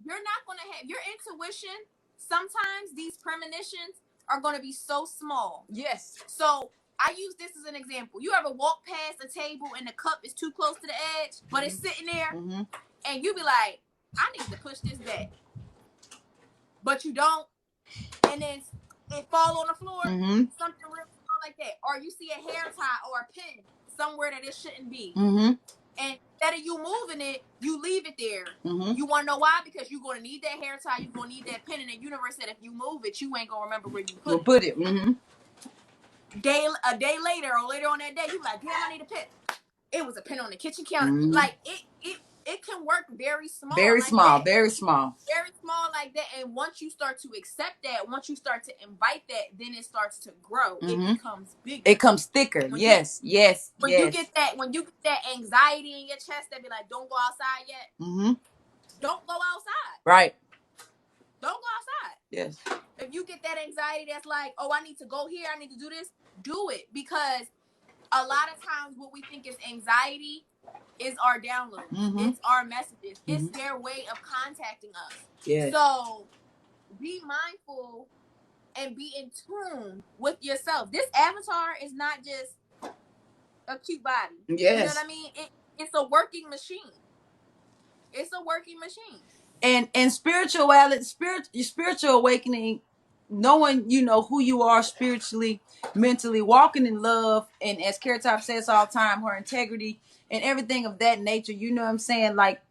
You're not going to have your intuition. Sometimes these premonitions are going to be so small. Yes. So I use this as an example. You ever walk past a table and the cup is too close to the edge, but it's sitting there, and you be like, I need to push this back. But you don't. And then it fall on the floor, something real small like that. Or you see a hair tie or a pin somewhere that it shouldn't be. And instead of you moving it, you leave it there. You want to know why? Because you're going to need that hair tie, you're going to need that pin, and the universe said if you move it, you ain't going to remember where you put it. A day later or later on that day, you be like, damn, I need a pin. It was a pin on the kitchen counter. Like, it can work very small. Very small like that. And once you start to accept that, once you start to invite that, then it starts to grow. It becomes bigger. It comes thicker. When you get that anxiety in your chest that be like, don't go outside yet. Don't go outside. Right. Don't go outside. Yes. If you get that anxiety that's like, oh, I need to go here, I need to do this, do it. Because a lot of times what we think is anxiety is our download. It's our messages. It's their way of contacting us. Yes. So be mindful and be in tune with yourself. This avatar is not just a cute body. Yes. You know what I mean? It's a working machine. It's a working machine. And spiritual awakening, knowing who you are spiritually, mentally, walking in love, and as Carrot Top says all the time, her integrity and everything of that nature. You know what I'm saying? Like,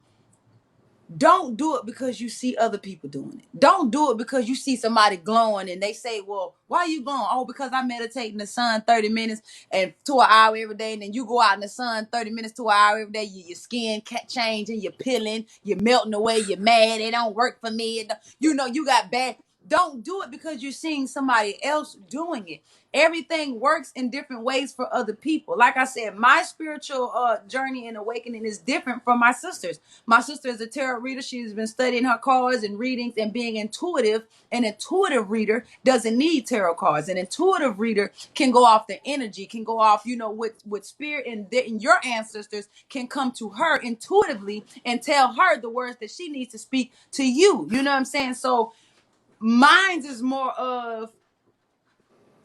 don't do it because you see other people doing it. Don't do it because you see somebody glowing and they say, well, why are you glowing? Oh, because I meditate in the sun 30 minutes and to an hour every day. And then you go out in the sun 30 minutes to an hour every day. Your skin changing, you're peeling, you're melting away, you're mad. It don't work for me. You got bad. Don't do it because you're seeing somebody else doing it. Everything works in different ways for other people. Like I said, my spiritual journey and awakening is different from my sister's. My sister is a tarot reader. She's been studying her cards and readings and being intuitive. An intuitive reader doesn't need tarot cards. An intuitive reader can go off the energy, can go off, with spirit, and your ancestors can come to her intuitively and tell her the words that she needs to speak to you. You know what I'm saying? So mine is more of,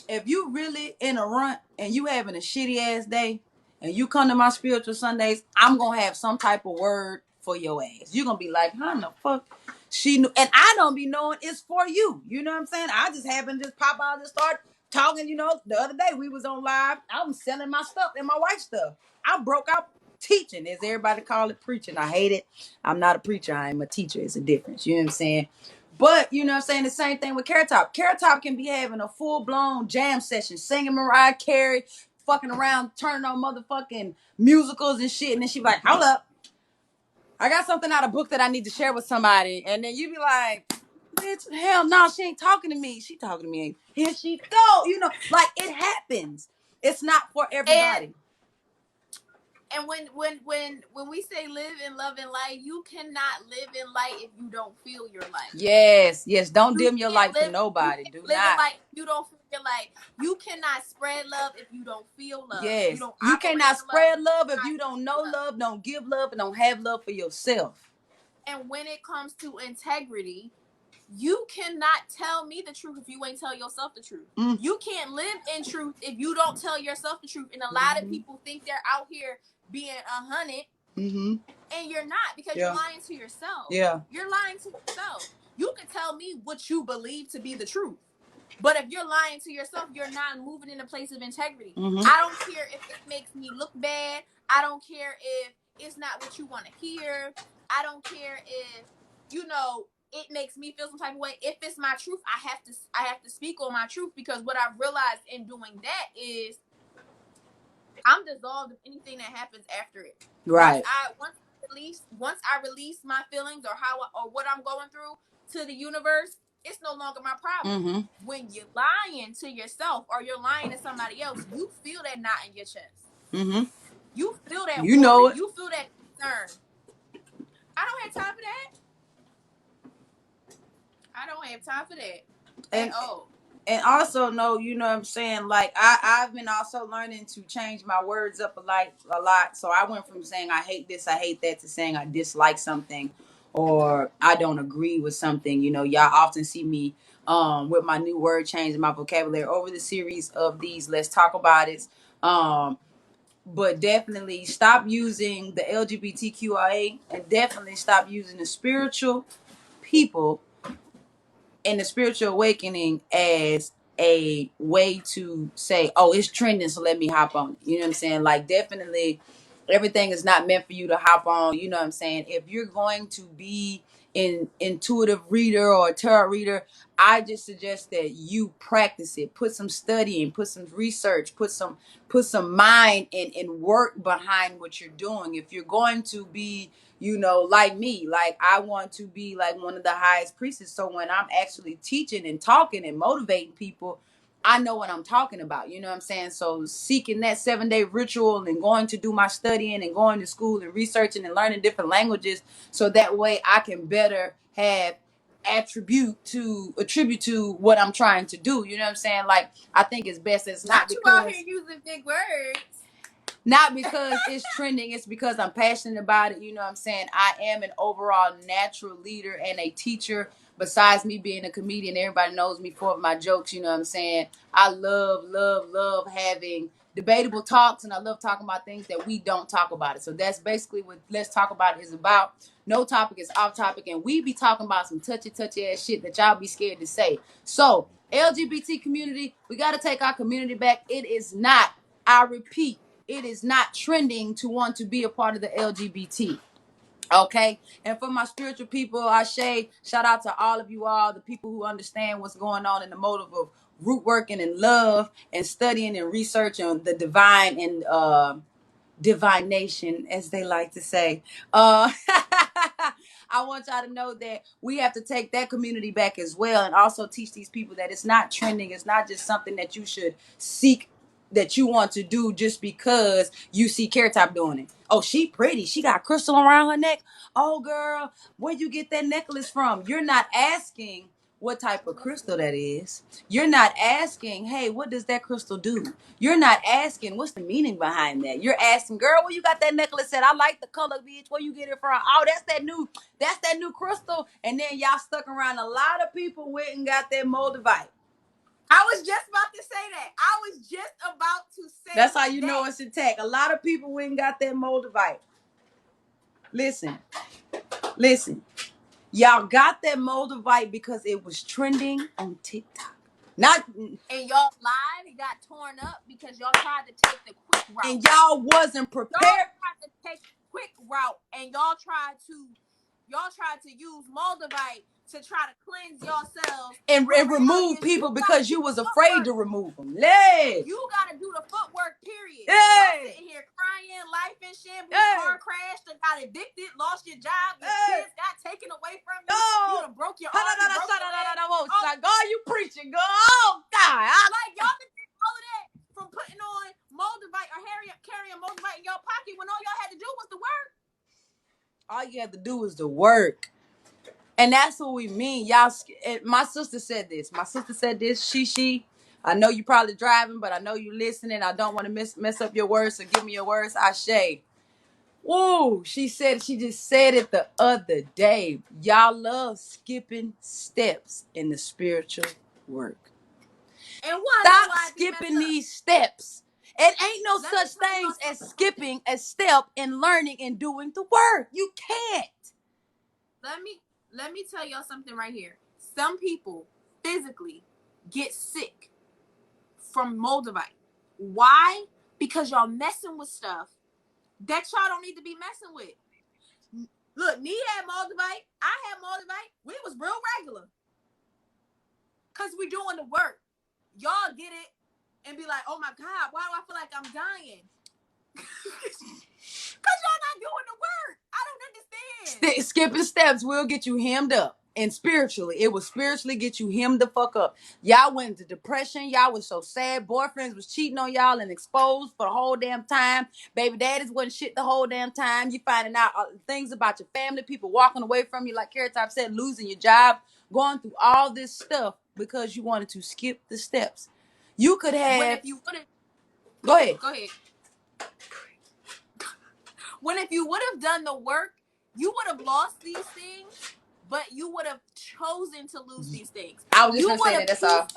if you really in a rut and you having a shitty ass day and you come to my spiritual Sundays, I'm going to have some type of word for your ass. You're going to be like, how the fuck she knew? And I don't be knowing it's for you. You know what I'm saying? I just happen to just pop out and start talking. The other day we was on live. I was selling my stuff and my wife's stuff. I broke out teaching, as everybody call it, preaching. I hate it. I'm not a preacher. I'm a teacher. It's a difference. You know what I'm saying? But, you know what I'm saying, the same thing with Carrot Top. Carrot Top can be having a full-blown jam session, singing Mariah Carey, fucking around, turning on motherfucking musicals and shit. And then she be like, hold up. I got something out of book that I need to share with somebody. And then you be like, bitch, hell no, she ain't talking to me. She talking to me. Here she go. Like, it happens. It's not for everybody. And when we say live in love and light, you cannot live in light if you don't feel your light. Yes. Don't dim your light for nobody. Do live not. In light, you don't feel your light. You cannot spread love if you don't feel love. Yes. You cannot spread love if you don't know love, don't give love, and don't have love for yourself. And when it comes to integrity, You cannot tell me the truth if you ain't tell yourself the truth. You can't live in truth if you don't tell yourself the truth. And a lot of people think they're out here being 100, and you're not, because you're lying to yourself. You're lying to yourself. You can tell me what you believe to be the truth, but if you're lying to yourself, you're not moving in a place of integrity. I don't care if it makes me look bad. I don't care if it's not what you want to hear. I don't care if, it makes me feel some type of way. If it's my truth, I have to speak on my truth, because what I've realized in doing that is I'm dissolved of anything that happens after it. Right. Once I release my feelings or what I'm going through to the universe, it's no longer my problem. When you're lying to yourself or you're lying to somebody else, you feel that knot in your chest. You feel that. You know it. You feel that concern. I don't have time for that. I don't have time for that. And also know, you know what I'm saying, like I've been also learning to change my words up a lot. So I went from saying I hate this, I hate that, to saying I dislike something or I don't agree with something. You know, y'all often see me with my new word change in my vocabulary over the series of these Let's Talk About It. But definitely stop using the LGBTQIA and definitely stop using the spiritual people and the spiritual awakening as a way to say, oh, it's trending, so let me hop on. You know what I'm saying? Like, definitely everything is not meant for you to hop on. You know what I'm saying? If you're going to be an intuitive reader or a tarot reader, I just suggest that you practice it. Put some studying, put some research, put some mind and work behind what you're doing. If you're going to be, you know, like me, like I want to be like one of the highest priests. So when I'm actually teaching and talking and motivating people, I know what I'm talking about. You know what I'm saying? So seeking that 7-day ritual and going to do my studying and going to school and researching and learning different languages, so that way I can better have attribute to what I'm trying to do. You know what I'm saying? Like, I think it's best it's not you because out here using big words. Not because it's trending, it's because I'm passionate about it. You know what I'm saying? I am an overall natural leader and a teacher. Besides me being a comedian, everybody knows me for my jokes. You know what I'm saying? I love having debatable talks, and I love talking about things that we don't talk about. So that's basically what Let's Talk About It is about. No topic is off topic, and we be talking about some touchy ass shit that y'all be scared to say. So, LGBT community, we got to take our community back. It is not, I repeat, it is not trending to want to be a part of the LGBT. Okay. And for my spiritual people, Ashe, shout out to all of you all, the people who understand what's going on in the motive of root working and love and studying and researching the divine and divination, as they like to say. I want y'all to know that we have to take that community back as well, and also teach these people that it's not trending. It's not just something that you should seek, that you want to do just because you see Carrot Top doing it. Oh, she pretty. She got crystal around her neck. Oh, girl, where'd you get that necklace from? You're not asking what type of crystal that is. You're not asking, hey, what does that crystal do? You're not asking, what's the meaning behind that? You're asking, girl, where you got that necklace at? I like the color, bitch. Where you get it from? Oh, that's that new crystal. And then y'all stuck around. A lot of people went and got that Moldavite. I was just about to say that. I was just about to say that. That's how you know it's a tech. A lot of people went and got that Moldavite. Listen. Y'all got that Moldavite because it was trending on TikTok. And y'all lied. It got torn up because y'all tried to take the quick route. And y'all wasn't prepared. Y'all tried to take the quick route, and y'all tried to use Moldavite to try to cleanse yourselves and remove people because you was afraid to remove them. Hey. You gotta do the footwork, period. Y'all sitting here crying, life in shambles, car crashed, got addicted, lost your job, your kids got taken away from you. You done broke your arm. God, you preaching, girl. Oh, God. Like, y'all can get all of that from putting on Moldavite or carrying Moldavite in your pocket when all y'all had to do was the work. All you had to do was the work. And that's what we mean. Y'all, my sister said this. She. I know you probably driving, but I know you listening. I don't want to mess up your words, so give me your words. Ashe. Whoa, she just said it the other day. Y'all love skipping steps in the spiritual work. And why? Stop skipping these steps. It ain't no Let such things as skipping a step in learning and doing the work. You can't. Let me tell y'all something right here. Some people physically get sick from Moldavite. Why? Because y'all messing with stuff that y'all don't need to be messing with. Look, me had Moldavite. I had Moldavite. We was real regular. Because we doing the work. Y'all get it and be like, oh my God, why do I feel like I'm dying? Because y'all not doing the work. I don't understand. Skipping steps will get you hemmed up. And spiritually, it will spiritually get you hemmed the fuck up. Y'all went into depression. Y'all was so sad. Boyfriends was cheating on y'all and exposed for the whole damn time. Baby daddies wasn't shit the whole damn time. You finding out things about your family, people walking away from you, like Carrot Top said, losing your job, going through all this stuff because you wanted to skip the steps. You could have. When if you wouldn't. Go ahead. Go ahead. When if you would have done the work, you would have lost these things, but you would have chosen to lose these things. I was just going to say that, that's all.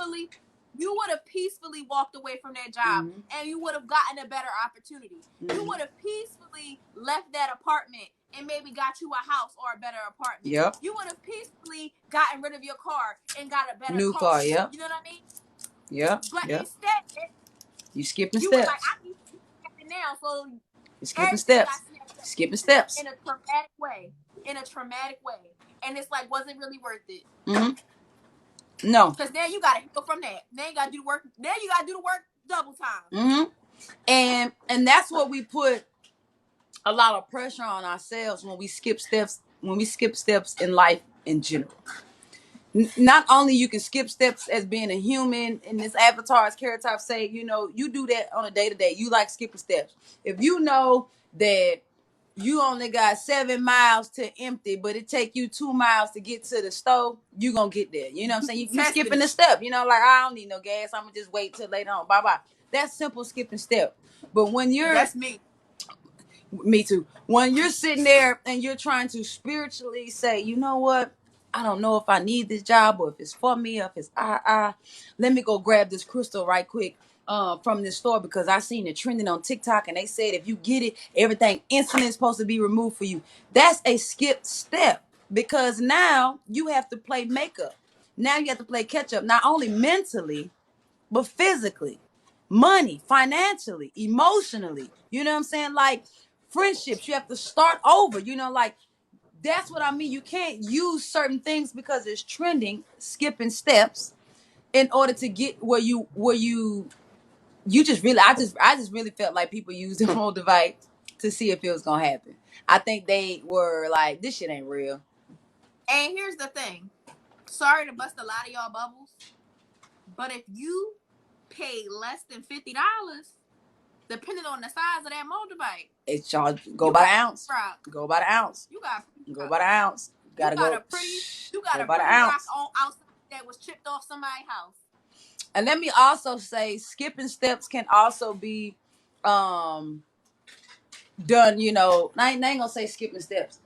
You would have peacefully walked away from that job, and you would have gotten a better opportunity. You would have peacefully left that apartment and maybe got you a house or a better apartment. Yep. You would have peacefully gotten rid of your car and got a better new car. Yep. You know what I mean? Yep. But instead, you skipping you steps. Was like, I need to skip it now, so you're skipping steps. Skipping steps in a traumatic way. And it's like, wasn't really worth it. No. Because then you gotta heal from that. Then you gotta do the work. Then you gotta do the work double time. And that's what we put a lot of pressure on ourselves when we skip steps. When we skip steps in life in general. Not only you can skip steps as being a human, in this avatar, as Carrot Top say, you know, you do that on a day-to-day. You like skipping steps. If you know that you only got 7 miles to empty, but it take you 2 miles to get to the store, you gonna get there. You know what I'm saying? You skipping the step. You know, like, I don't need no gas. I'm gonna just wait till later on. Bye-bye. That's simple skipping step. But when you're... That's me. Me too. When you're sitting there and you're trying to spiritually say, you know what? I don't know if I need this job or if it's for me or if it's let me go grab this crystal right quick from this store because I seen it trending on TikTok and they said if you get it, everything instantly is supposed to be removed for you. That's a skipped step because now you have to play makeup. Now you have to play catch up, not only mentally, but physically, money, financially, emotionally. You know what I'm saying? Like friendships, you have to start over, you know, like that's what I mean. You can't use certain things because it's trending, skipping steps in order to get where you just really, I just really felt like people used the whole device to see if it was going to happen. I think they were like, this shit ain't real. And here's the thing. Sorry to bust a lot of y'all bubbles, but if you pay less than $50, depending on the size of that Moldavite, it's charged. Go by the ounce. Go by the ounce. You got go by the ounce. You got a pretty rock on outside that was chipped off somebody's house. And let me also say, skipping steps can also be done. You know, I ain't gonna say skipping steps.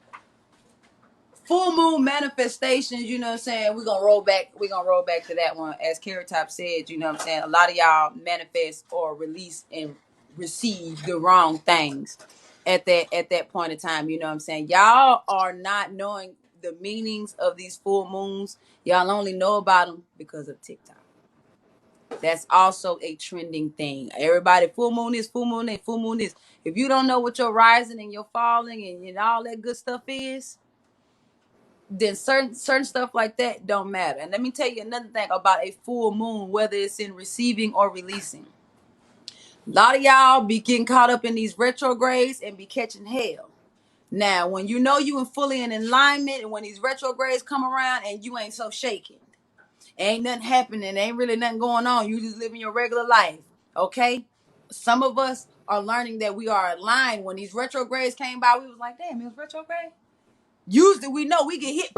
Full moon manifestations, you know what I'm saying? We're gonna roll back to that one. As Carrot Top said, you know what I'm saying? A lot of y'all manifest or release and receive the wrong things at that point in time. You know what I'm saying? Y'all are not knowing the meanings of these full moons. Y'all only know about them because of TikTok. That's also a trending thing. Everybody, full moon is, full moon is, full moon is. If you don't know what your rising and your falling and all that good stuff is, then certain stuff like that don't matter. And let me tell you another thing about a full moon, whether it's in receiving or releasing. A lot of y'all be getting caught up in these retrogrades and be catching hell. Now, when you know you fully in alignment and when these retrogrades come around and you ain't so shaken, ain't nothing happening, ain't really nothing going on, you just living your regular life, okay? Some of us are learning that we are aligned. When these retrogrades came by, we was like, damn, it was retrograde? Usually we know we get hit,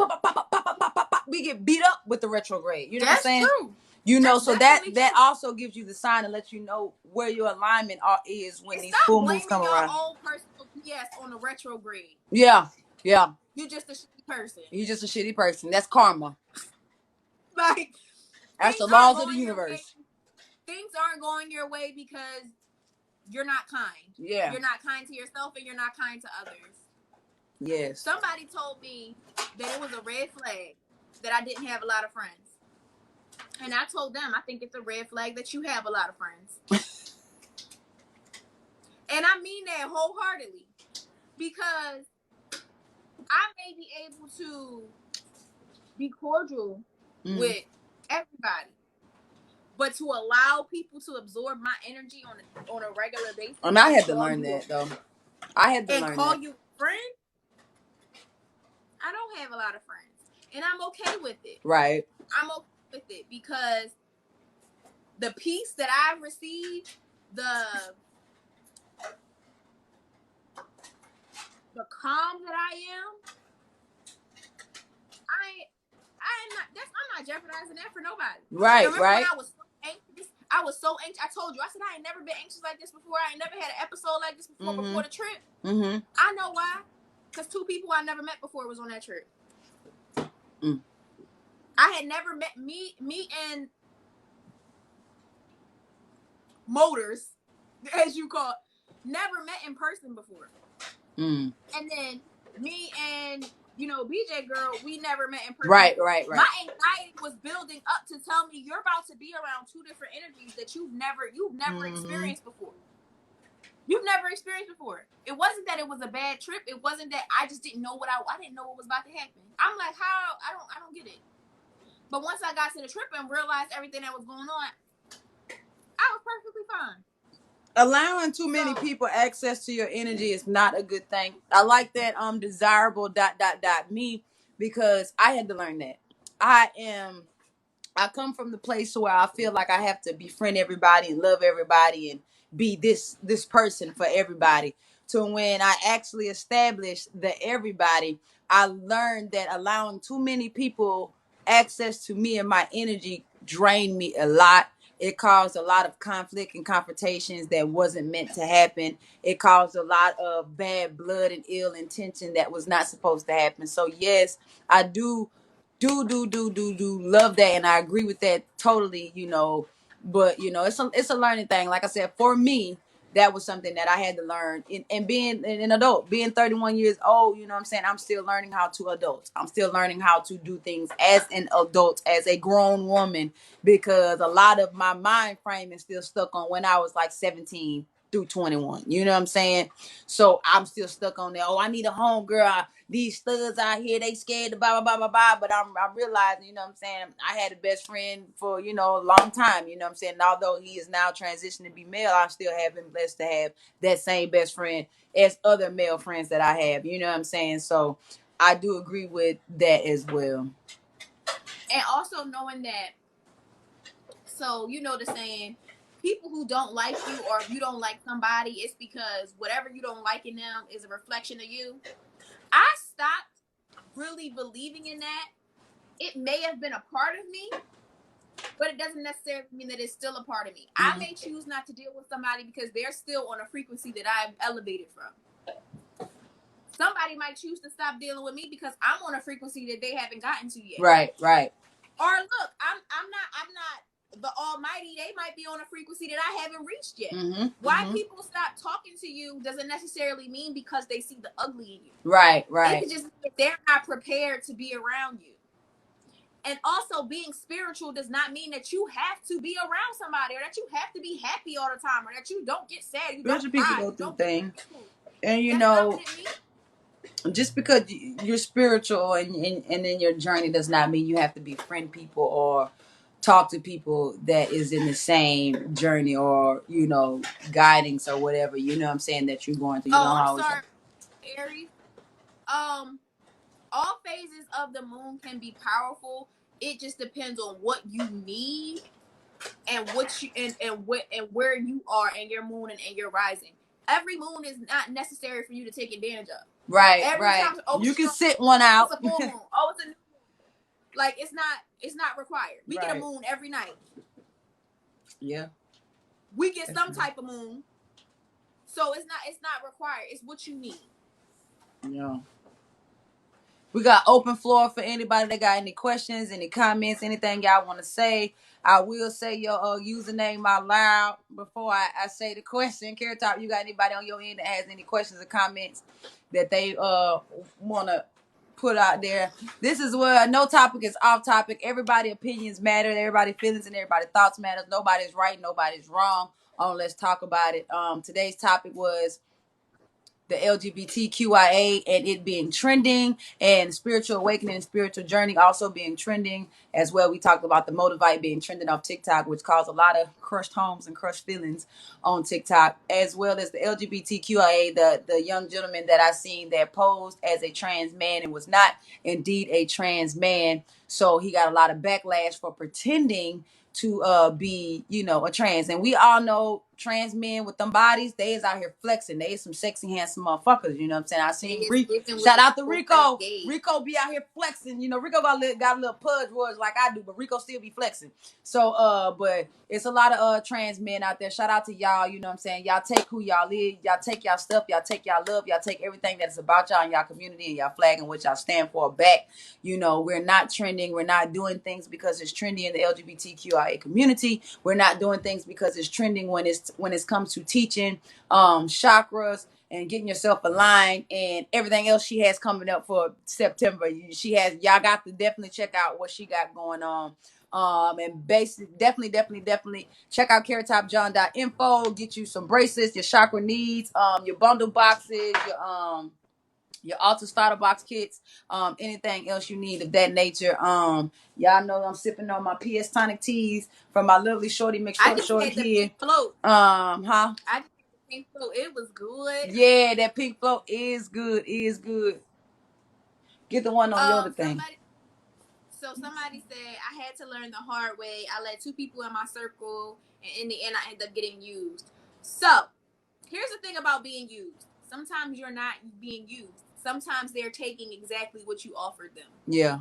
we get beat up with the retrograde. You know what I'm saying? That's true. You know, so that also gives you the sign to let you know where your alignment is when these full moons come around. Own personal UPS on a retrograde. Yeah. You're just a shitty person. You're just a shitty person. That's karma. Like, that's the laws of the universe. Things aren't going your way because you're not kind. Yeah. You're not kind to yourself and you're not kind to others. Yes. Somebody told me that it was a red flag that I didn't have a lot of friends. And I told them, I think it's a red flag that you have a lot of friends. And I mean that wholeheartedly. Because I may be able to be cordial with everybody. But to allow people to absorb my energy on a regular basis. And I had to learn that, though. I had to learn that. And call you a friend? I don't have a lot of friends. And I'm okay with it. Right. I'm okay with it because the peace that I've received, the calm that I am, I'm not jeopardizing that for nobody. Right, remember right. When I was so anxious. I told you, I said I ain't never been anxious like this before. I ain't never had an episode like this before the trip. Mm-hmm. I know why. Because 2 people I never met before was on that trip. I had never met me and Motors, as you call it, never met in person before. And then me and BJ girl, we never met in person. Right. My anxiety was building up to tell me you're about to be around 2 different energies that you've never experienced before. You've never experienced before. It wasn't that it was a bad trip. It wasn't that I just didn't know I didn't know what was about to happen. I'm like, how? I don't get it. But once I got to the trip and realized everything that was going on, I was perfectly fine. Allowing too many people access to your energy is not a good thing. I like that desirable ... me, because I had to learn that. I come from the place where I feel like I have to befriend everybody and love everybody and be this person for everybody. To when I actually established the everybody, I learned that allowing too many people access to me and my energy drained me a lot. It caused a lot of conflict and confrontations that wasn't meant to happen. It caused a lot of bad blood and ill intention that was not supposed to happen. So yes, I do love that, and I agree with that totally. But it's a learning thing. Like I said, for me, that was something that I had to learn. And being an adult, being 31 years old, you know what I'm saying? I'm still learning how to adult. I'm still learning how to do things as an adult, as a grown woman, because a lot of my mind frame is still stuck on when I was like 17 through 21. You know what I'm saying? So I'm still stuck on that. Oh, I need a home girl. These studs out here, they scared to blah, blah, blah, blah, blah. But I'm realizing, you know what I'm saying? I had a best friend for, a long time, you know what I'm saying? And although he is now transitioned to be male, I still have been blessed to have that same best friend as other male friends that I have, you know what I'm saying? So I do agree with that as well. And also knowing that, so the saying, people who don't like you, or if you don't like somebody, it's because whatever you don't like in them is a reflection of you. I stopped really believing in that. It may have been a part of me, but it doesn't necessarily mean that it's still a part of me. I may choose not to deal with somebody because they're still on a frequency that I've elevated from. Somebody might choose to stop dealing with me because I'm on a frequency that they haven't gotten to yet. Right. Or look, I'm not the almighty. They might be on a frequency that I haven't reached yet. Why people stop talking to you doesn't necessarily mean because they see the ugly in you. Right. It could just mean that they're not prepared to be around you. And also, being spiritual does not mean that you have to be around somebody, or that you have to be happy all the time, or that you don't get sad. Spiritual people go through things. And just because you're spiritual and in your journey does not mean you have to befriend people or talk to people that is in the same journey or guidance or whatever, you know what I'm saying, that you're going through. Sorry, Aries. All phases of the moon can be powerful. It just depends on what you need and what you and where you are in your moon and in your rising. Every moon is not necessary for you to take advantage of. Right. Time, you can sit one out. It's a full moon. It's a new moon. Like it's not required. We get a moon every night. Yeah. We get some type of moon So it's not required. It's what you need. Yeah. We got open floor for anybody that got any questions, any comments, anything y'all want to say. I will say your username out loud before I say the question. Carrot Top, you got anybody on your end that has any questions or comments that they want to put out there? This is where no topic is off topic. Everybody opinions matter. Everybody feelings and everybody thoughts matters. Nobody's right. Nobody's wrong. Let's talk about it. Today's topic was the LGBTQIA and it being trending, and spiritual awakening and spiritual journey also being trending as well. We talked about the Motivate being trending off TikTok, which caused a lot of crushed homes and crushed feelings on TikTok, as well as the LGBTQIA, the young gentleman that I seen that posed as a trans man and was not indeed a trans man. So he got a lot of backlash for pretending to be, a trans. And we all know trans men with them bodies, they is out here flexing. They is some sexy, handsome motherfuckers. You know what I'm saying? I seen shout out to Rico. Rico be out here flexing. Rico got a little pudge words like I do, but Rico still be flexing. So but it's a lot of trans men out there. Shout out to y'all. You know what I'm saying? Y'all take who y'all is. Y'all take y'all stuff. Y'all take y'all love. Y'all take everything that is about y'all in y'all community and y'all flag and what y'all stand for back. We're not trending. We're not doing things because it's trendy in the LGBTQIA community. We're not doing things because it's trending when it comes to teaching chakras and getting yourself aligned and everything else she has coming up for September. Y'all got to definitely check out what she got going on. And definitely check out carrottopjohn.info. Get you some bracelets, your chakra needs, your bundle boxes, your altar starter box kits, anything else you need of that nature. Y'all know I'm sipping on my PS Tonic teas from my lovely shorty McShort here. Float. I just the pink float. It was good. Yeah, that pink float is good. Get the one on your other thing. Somebody said I had to learn the hard way. I let 2 people in my circle, and in the end, I ended up getting used. So, here's the thing about being used. Sometimes you're not being used. Sometimes they're taking exactly what you offered them. Yeah.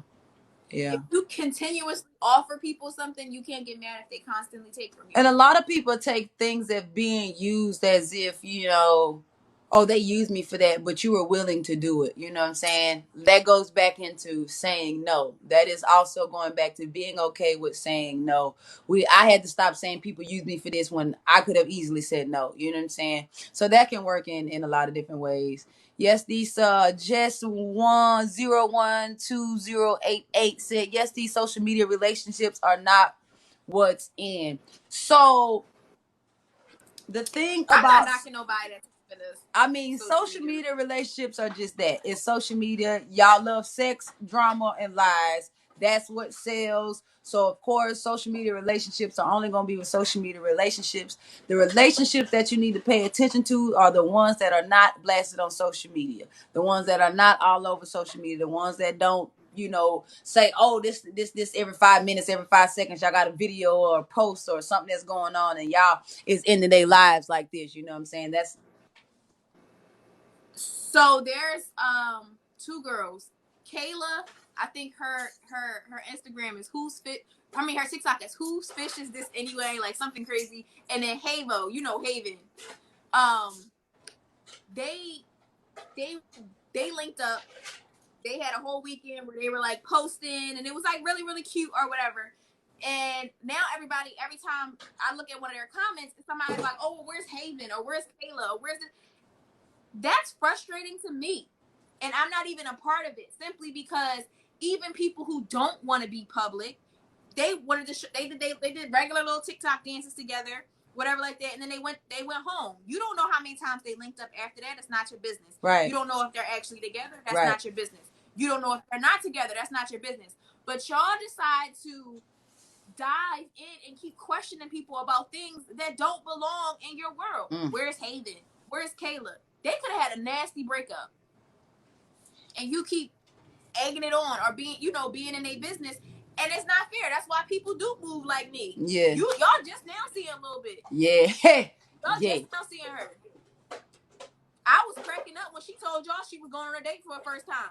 If you continuously offer people something, you can't get mad if they constantly take from you. And a lot of people take things that being used as if, they used me for that, but you were willing to do it. You know what I'm saying? That goes back into saying no. That is also going back to being okay with saying no. I had to stop saying people use me for this when I could have easily said no. You know what I'm saying? So that can work in a lot of different ways. Yes, these just 1012088 said, yes, these social media relationships are not what's in. So the thing I'm about not knocking nobody that's social media relationships are just that. It's social media. Y'all love sex, drama, and lies. That's what sells. So of course, social media relationships are only going to be with social media relationships. The relationships that you need to pay attention to are the ones that are not blasted on social media. The ones that are not all over social media. The ones that don't say, oh, this every 5 minutes, every 5 seconds, y'all got a video or a post or something that's going on, and y'all is ending their lives like this. You know what I'm saying? So there's 2 girls. Kayla, I think her Instagram is her TikTok is whose fish is this anyway, like something crazy. And then Havo, Haven. They linked up. They had a whole weekend where they were like posting, and it was like really, really cute or whatever. And now every time I look at one of their comments, somebody's like, oh, well, where's Haven? Or where's Kayla? Or where's this? That's frustrating to me. And I'm not even a part of it, simply because even people who don't want to be public, they wanted to they did regular little TikTok dances together, whatever like that, and then they went home. You don't know how many times they linked up after that. It's not your business. Right. You don't know if they're actually together. That's not your business. You don't know if they're not together. That's not your business. But y'all decide to dive in and keep questioning people about things that don't belong in your world. Where's Haven? Where's Kayla? They could have had a nasty breakup, and you keep egging it on or being in their business, and it's not fair. That's why people do move like me. Yeah. Y'all just now seeing a little bit. Yeah. Y'all just now seeing her. I was cracking up when she told y'all she was going on a date for her first time.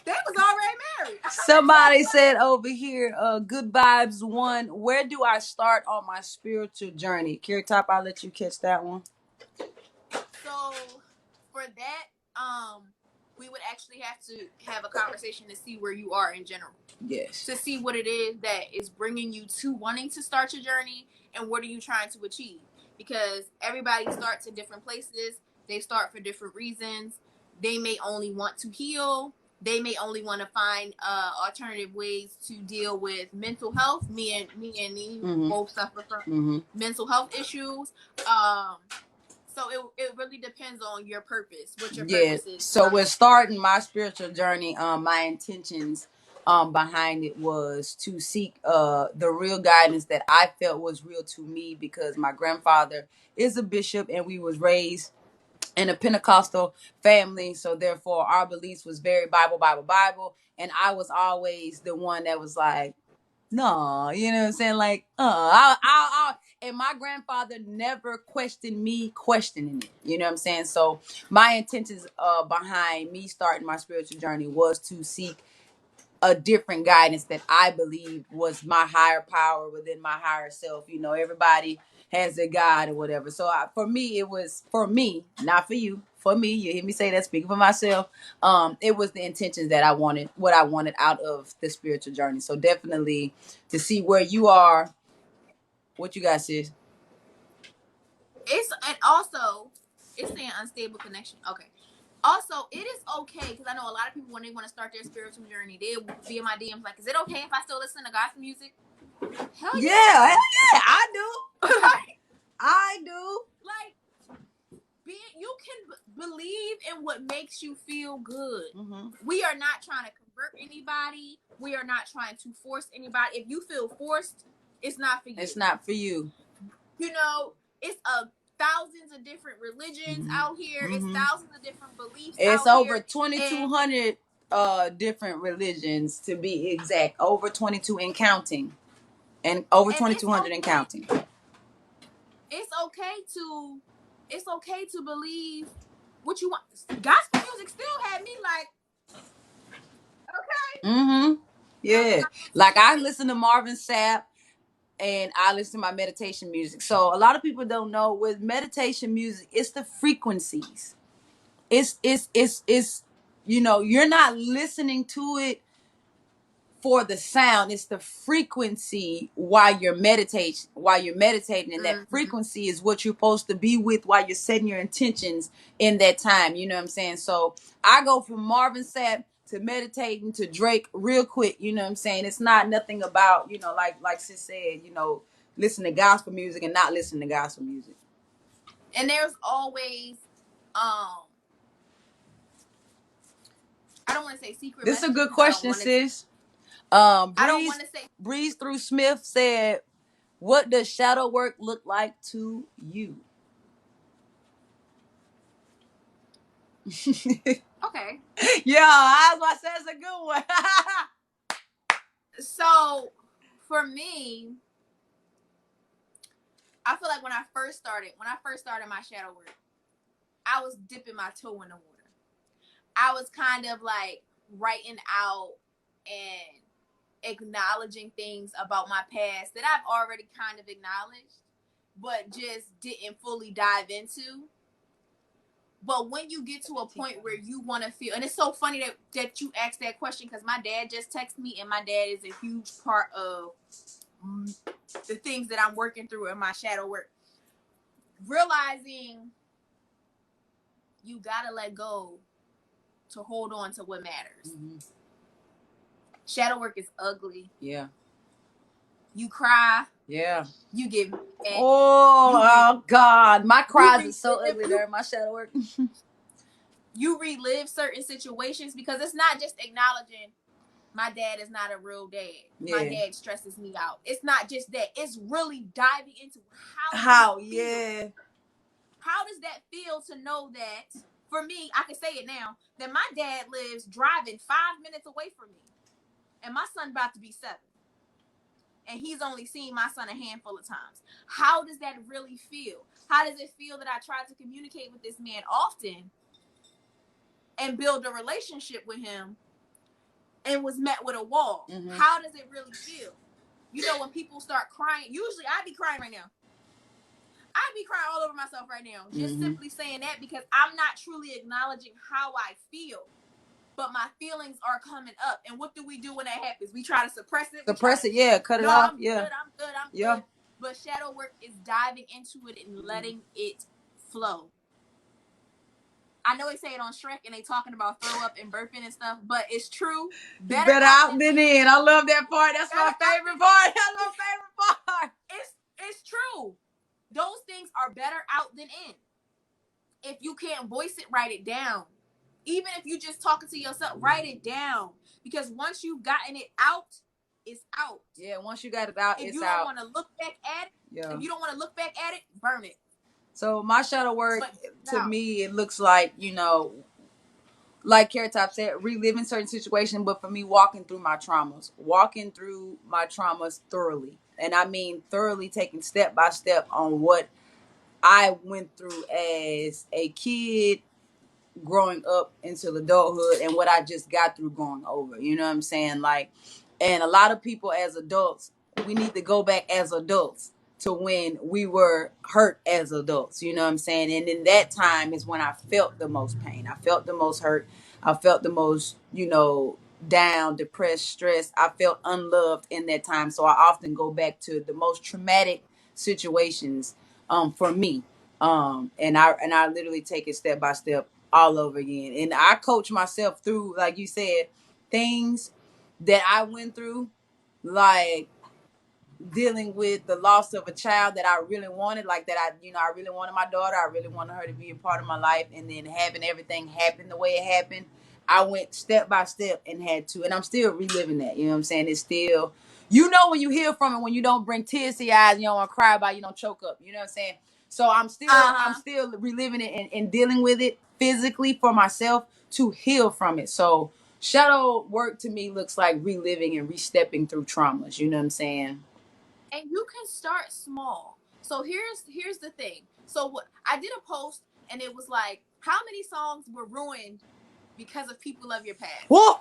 They was already married. Somebody said over here, good vibes one. Where do I start on my spiritual journey? Carrie Top, I'll let you catch that one. So for that, we would actually have to have a conversation to see where you are in general. Yes. To see what it is that is bringing you to wanting to start your journey and what are you trying to achieve. Because everybody starts in different places. They start for different reasons. They may only want to heal. They may only want to find alternative ways to deal with mental health. Me and Mm-hmm. both suffer from mental health issues. So it really depends on your purpose, what your purpose is. So we're starting my spiritual journey. My intentions behind it was to seek the real guidance that I felt was real to me, because my grandfather is a bishop and we was raised in a Pentecostal family, so therefore our beliefs was very Bible, and I was always the one that was like, no, you know what I'm saying? Like, and my grandfather never questioned me questioning it. You know what I'm saying? So my intentions behind me starting my spiritual journey was to seek a different guidance that I believe was my higher power within my higher self. You know, everybody has a God or whatever. So for me, it was for me, not for you. For me, you hear me say that, speaking for myself. It was the intentions that I wanted, what I wanted out of the spiritual journey. So definitely to see where you are. What you got, sis? And also it's saying unstable connection. Okay. Also, it is okay, because I know a lot of people, when they want to start their spiritual journey, they'll be in my DMs like, is it okay if I still listen to gospel music? Hell yeah, I do. I do. Like, you can believe in what makes you feel good. Mm-hmm. We are not trying to convert anybody. We are not trying to force anybody. If you feel forced, it's not for you. It's not for you. You know, it's thousands of different religions out here. It's thousands of different beliefs. It's out over here. 2,200 different religions, to be exact. Over 22 and counting, and over 2,200 and counting. It's okay to believe what you want. Gospel music still had me like, okay. Yeah. Like, I listen to Marvin Sapp, and I listen to my meditation music. So a lot of people don't know, with meditation music, it's the frequencies. It's you know, you're not listening to it for the sound. It's the frequency while you're meditating, and that frequency is what you're supposed to be with while you're setting your intentions in that time. You know what I'm saying? So I go from Marvin Sapp to meditating to Drake real quick. You know what I'm saying? It's not nothing about, you know, like sis said, you know, listen to gospel music and not listen to gospel music. And there's always I don't want to say secret. This is a good question, sis. I don't want to say. Breeze Through Smith said, what does shadow work look like to you? Okay. Yeah, I was about to say it's a good one. So for me, I feel like when I first started my shadow work, I was dipping my toe in the water. I was kind of like writing out and acknowledging things about my past that I've already kind of acknowledged, but just didn't fully dive into. But when you get to a point where you want to feel, and it's so funny that you asked that question, because my dad just texted me, and my dad is a huge part of the things that I'm working through in my shadow work. Realizing you gotta let go to hold on to what matters. Shadow work is ugly. Yeah. You cry. Yeah. You get mad. Oh God, my cries is so ugly during my shadow work. You relive certain situations, because it's not just acknowledging my dad is not a real dad. Yeah. My dad stresses me out. It's not just that. It's really diving into how yeah. How does that feel to know that, for me, I can say it now, that my dad lives driving 5 minutes away from me, and my son about to be 7. And he's only seen my son a handful of times. How does that really feel? How does it feel that I try to communicate with this man often and build a relationship with him, and was met with a wall. How does it really feel? You know, when people start crying, usually I'd be crying right now. I'd be crying all over myself right now. Just simply saying that because I'm not truly acknowledging how I feel. But my feelings are coming up. And what do we do when that happens? We try to suppress it. Yeah, cut it off. I'm good. But shadow work is diving into it and letting it flow. I know they say it on Shrek and they talking about throw up and burping and stuff, but it's true. Better out than in. I love that part. That's my favorite part. That's my favorite part. It's true. Those things are better out than in. If you can't voice it, write it down. Even if you just talking to yourself, write it down. Because once you've gotten it out, it's out. Yeah, once you got it out, if it's out. If you don't want to look back at it, if you don't want to look back at it, burn it. So my shadow work, to me, it looks like, you know, like Carrot Top said, reliving certain situations, but for me, walking through my traumas thoroughly. And I mean thoroughly, taking step by step on what I went through as a kid, growing up into adulthood, and what I just got through going over. You know what I'm saying? Like, and a lot of people as adults, we need to go back as adults to when we were hurt as adults. You know what I'm saying? And in that time is when I felt the most pain. I felt the most hurt. I felt the most, you know, down, depressed, stressed. I felt unloved in that time. So I often go back to the most traumatic situations for me. And I literally take it step by step all over again. And I coach myself through, like you said, things that I went through, like dealing with the loss of a child that I really wanted, like that I really wanted my daughter. I really wanted her to be a part of my life, and then having everything happen the way it happened, I went step by step and had to, and I'm still reliving that. You know what I'm saying? It's still, you know, when you heal from it, when you don't bring tears to your eyes, you don't want to cry about it, you don't choke up. You know what I'm saying? So I'm still reliving it and dealing with it physically for myself to heal from it. So shadow work to me looks like reliving and re-stepping through traumas. You know what I'm saying? And you can start small. So here's the thing. So I did a post and it was like, how many songs were ruined because of people of your past? Whoa!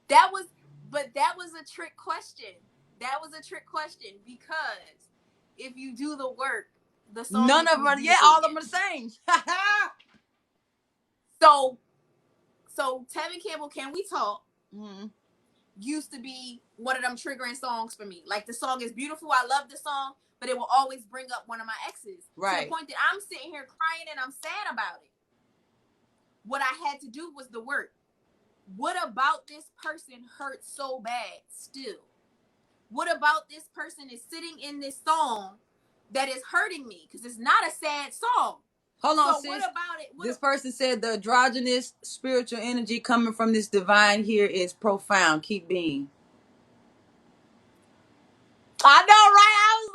That was a trick question. That was a trick question because if you do the work, the song none of them are, all of them are the same. So Tevin Campbell, Can We Talk? Used to be one of them triggering songs for me. Like, the song is beautiful. I love the song, but it will always bring up one of my exes. Right. To the point that I'm sitting here crying and I'm sad about it. What I had to do was the work. What about this person hurts so bad still? What about this person is sitting in this song that is hurting me? Because it's not a sad song. Hold on, sis. What about it? This person said the androgynous spiritual energy coming from this divine here is profound. Keep being. I know, right? I was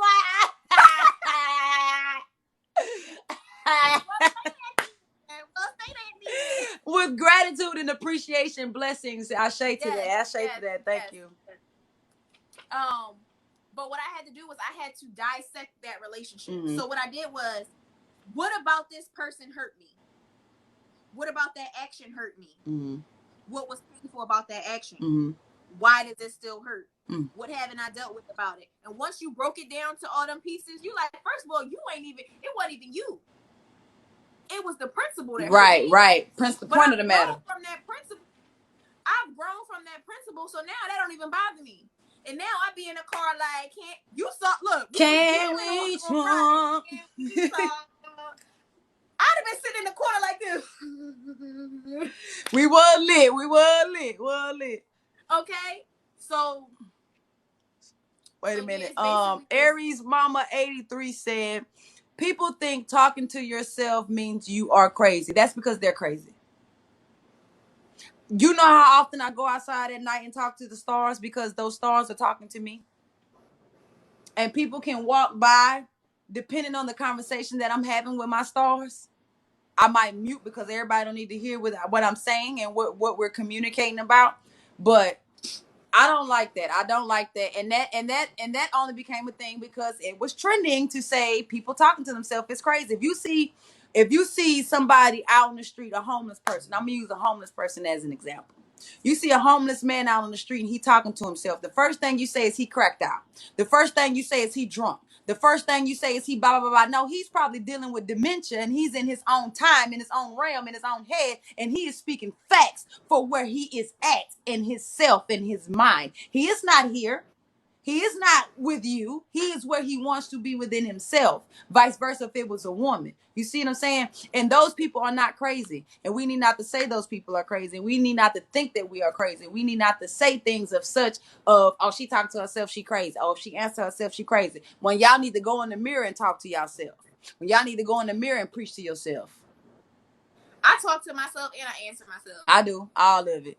like, with gratitude and appreciation, blessings. I shade to that. I shade to that. Thank you. But what I had to do was I had to dissect that relationship. So what I did was, what about this person hurt me? What about that action hurt me? What was painful about that action? Why does it still hurt? What haven't I dealt with about it? And once you broke it down to all them pieces, you like, first of all, it wasn't even you. It was the principle that hurt me. Right. The point of the matter. I've grown from that principle, so now that don't even bother me. And now I be in a car like, can we talk? I'd have been sitting in the corner like this. We were lit. Okay, so wait a minute. Aries Mama 83 said, people think talking to yourself means you are crazy. That's because they're crazy. You know how often I go outside at night and talk to the stars, because those stars are talking to me. And people can walk by, depending on the conversation that I'm having with my stars. I might mute because everybody don't need to hear what I'm saying and what we're communicating about. But I don't like that. And that only became a thing because it was trending to say people talking to themselves is crazy. If you see somebody out in the street, a homeless person, I'm gonna use a homeless person as an example. You see a homeless man out on the street and he talking to himself. The first thing you say is he cracked out. The first thing you say is he drunk. The first thing you say is he blah, blah, blah, blah. No, he's probably dealing with dementia and he's in his own time, in his own realm, in his own head. And he is speaking facts for where he is at in his self, in his mind. He is not here. He is not with you. He is where he wants to be within himself. Vice versa if it was a woman. You see what I'm saying? And those people are not crazy. And we need not to say those people are crazy. We need not to think that we are crazy. We need not to say things of such of, oh, she talking to herself, she crazy. Oh, if she answer herself, she crazy. When y'all need to go in the mirror and talk to yourself. When y'all need to go in the mirror and preach to yourself. I talk to myself and I answer myself. I do. All of it.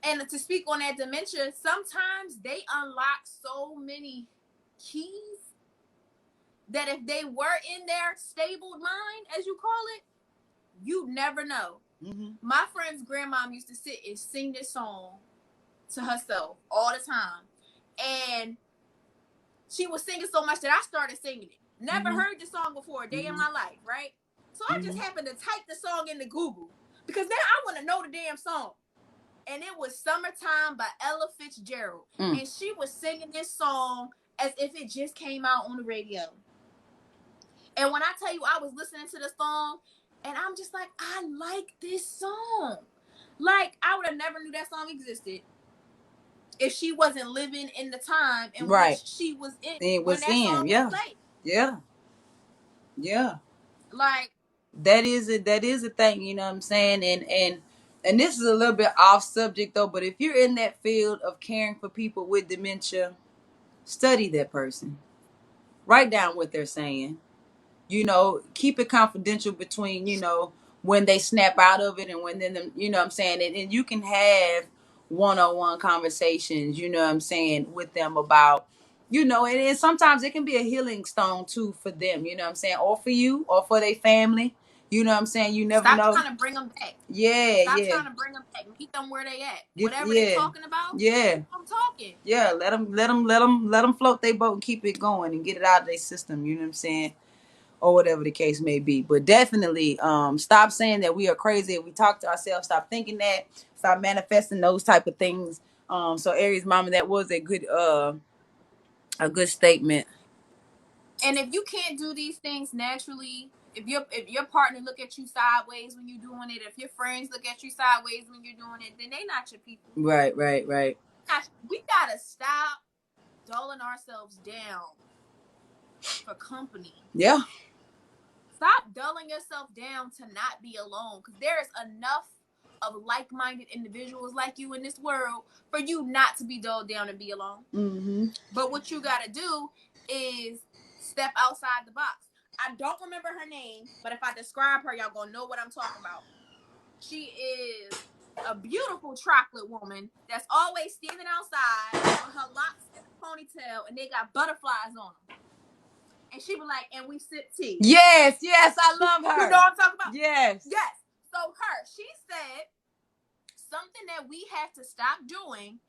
And to speak on that dementia, sometimes they unlock so many keys that if they were in their stable mind, as you call it, you never know. Mm-hmm. My friend's grandmom used to sit and sing this song to herself all the time. And she was singing so much that I started singing it. Never heard the song before a day in my life, right? So I just happened to type the song into Google because now I want to know the damn song. And it was Summertime by Ella Fitzgerald. And she was singing this song as if it just came out on the radio. And when I tell you I was listening to the song, and I'm just like, I like this song. Like, I would have never knew that song existed if she wasn't living in the time in which she was in. It was when that song was played. Yeah. Yeah. Like, that is a thing, you know what I'm saying? And this is a little bit off subject though, but if you're in that field of caring for people with dementia, study that person. Write down what they're saying. You know, keep it confidential between, you know, when they snap out of it and when then, you know what I'm saying? And you can have one-on-one conversations, you know what I'm saying, with them about, you know, and sometimes it can be a healing stone too for them, you know what I'm saying, or for you or for their family. You know what I'm saying? You never know. Stop trying to bring them back. Yeah, Stop trying to bring them back. Meet them where they at. Whatever they're talking about. Yeah. I'm talking. Yeah, let them float their boat and keep it going and get it out of their system. You know what I'm saying? Or whatever the case may be. But definitely, stop saying that we are crazy. We talk to ourselves. Stop thinking that. Stop manifesting those type of things. So Aries mama, that was a good statement. And if you can't do these things naturally, if your partner look at you sideways when you're doing it, if your friends look at you sideways when you're doing it, then they not your people. Right. We gotta stop dulling ourselves down for company. Yeah. Stop dulling yourself down to not be alone, because there is enough of like-minded individuals like you in this world for you not to be dulled down and be alone. Mm-hmm. But what you gotta do is step outside the box. I don't remember her name, but if I describe her, y'all gonna know what I'm talking about. She is a beautiful chocolate woman that's always standing outside with her locks in a ponytail and they got butterflies on them. And she be like, and we sip tea. Yes, I love her. You know what I'm talking about? Yes. So she said something that we have to stop doing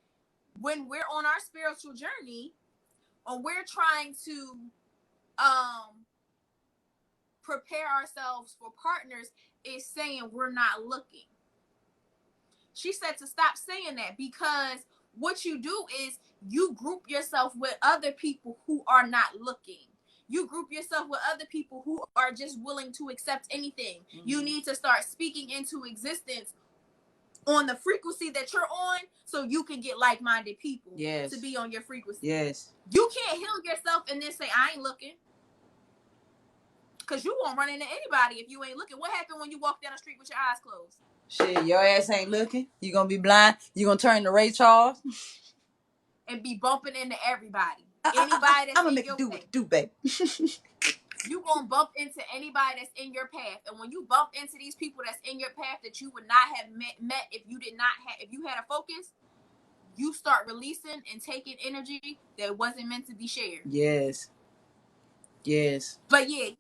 when we're on our spiritual journey or we're trying to prepare ourselves for partners is saying we're not looking. She said to stop saying that, because what you do is you group yourself with other people who are not looking. You group yourself with other people who are just willing to accept anything. Mm-hmm. You need to start speaking into existence on the frequency that you're on so you can get like-minded people to be on your frequency. Yes. You can't heal yourself and then say, I ain't looking. Because you won't run into anybody if you ain't looking. What happened when you walk down the street with your eyes closed? Shit, your ass ain't looking. You gonna be blind. You gonna turn to Ray Charles. And be bumping into everybody. Anybody that's I'm gonna in make your you path. do, baby. You gonna bump into anybody that's in your path. And when you bump into these people that's in your path that you would not have met if you did not have, if you had a focus, you start releasing and taking energy that wasn't meant to be shared. Yes. But yeah,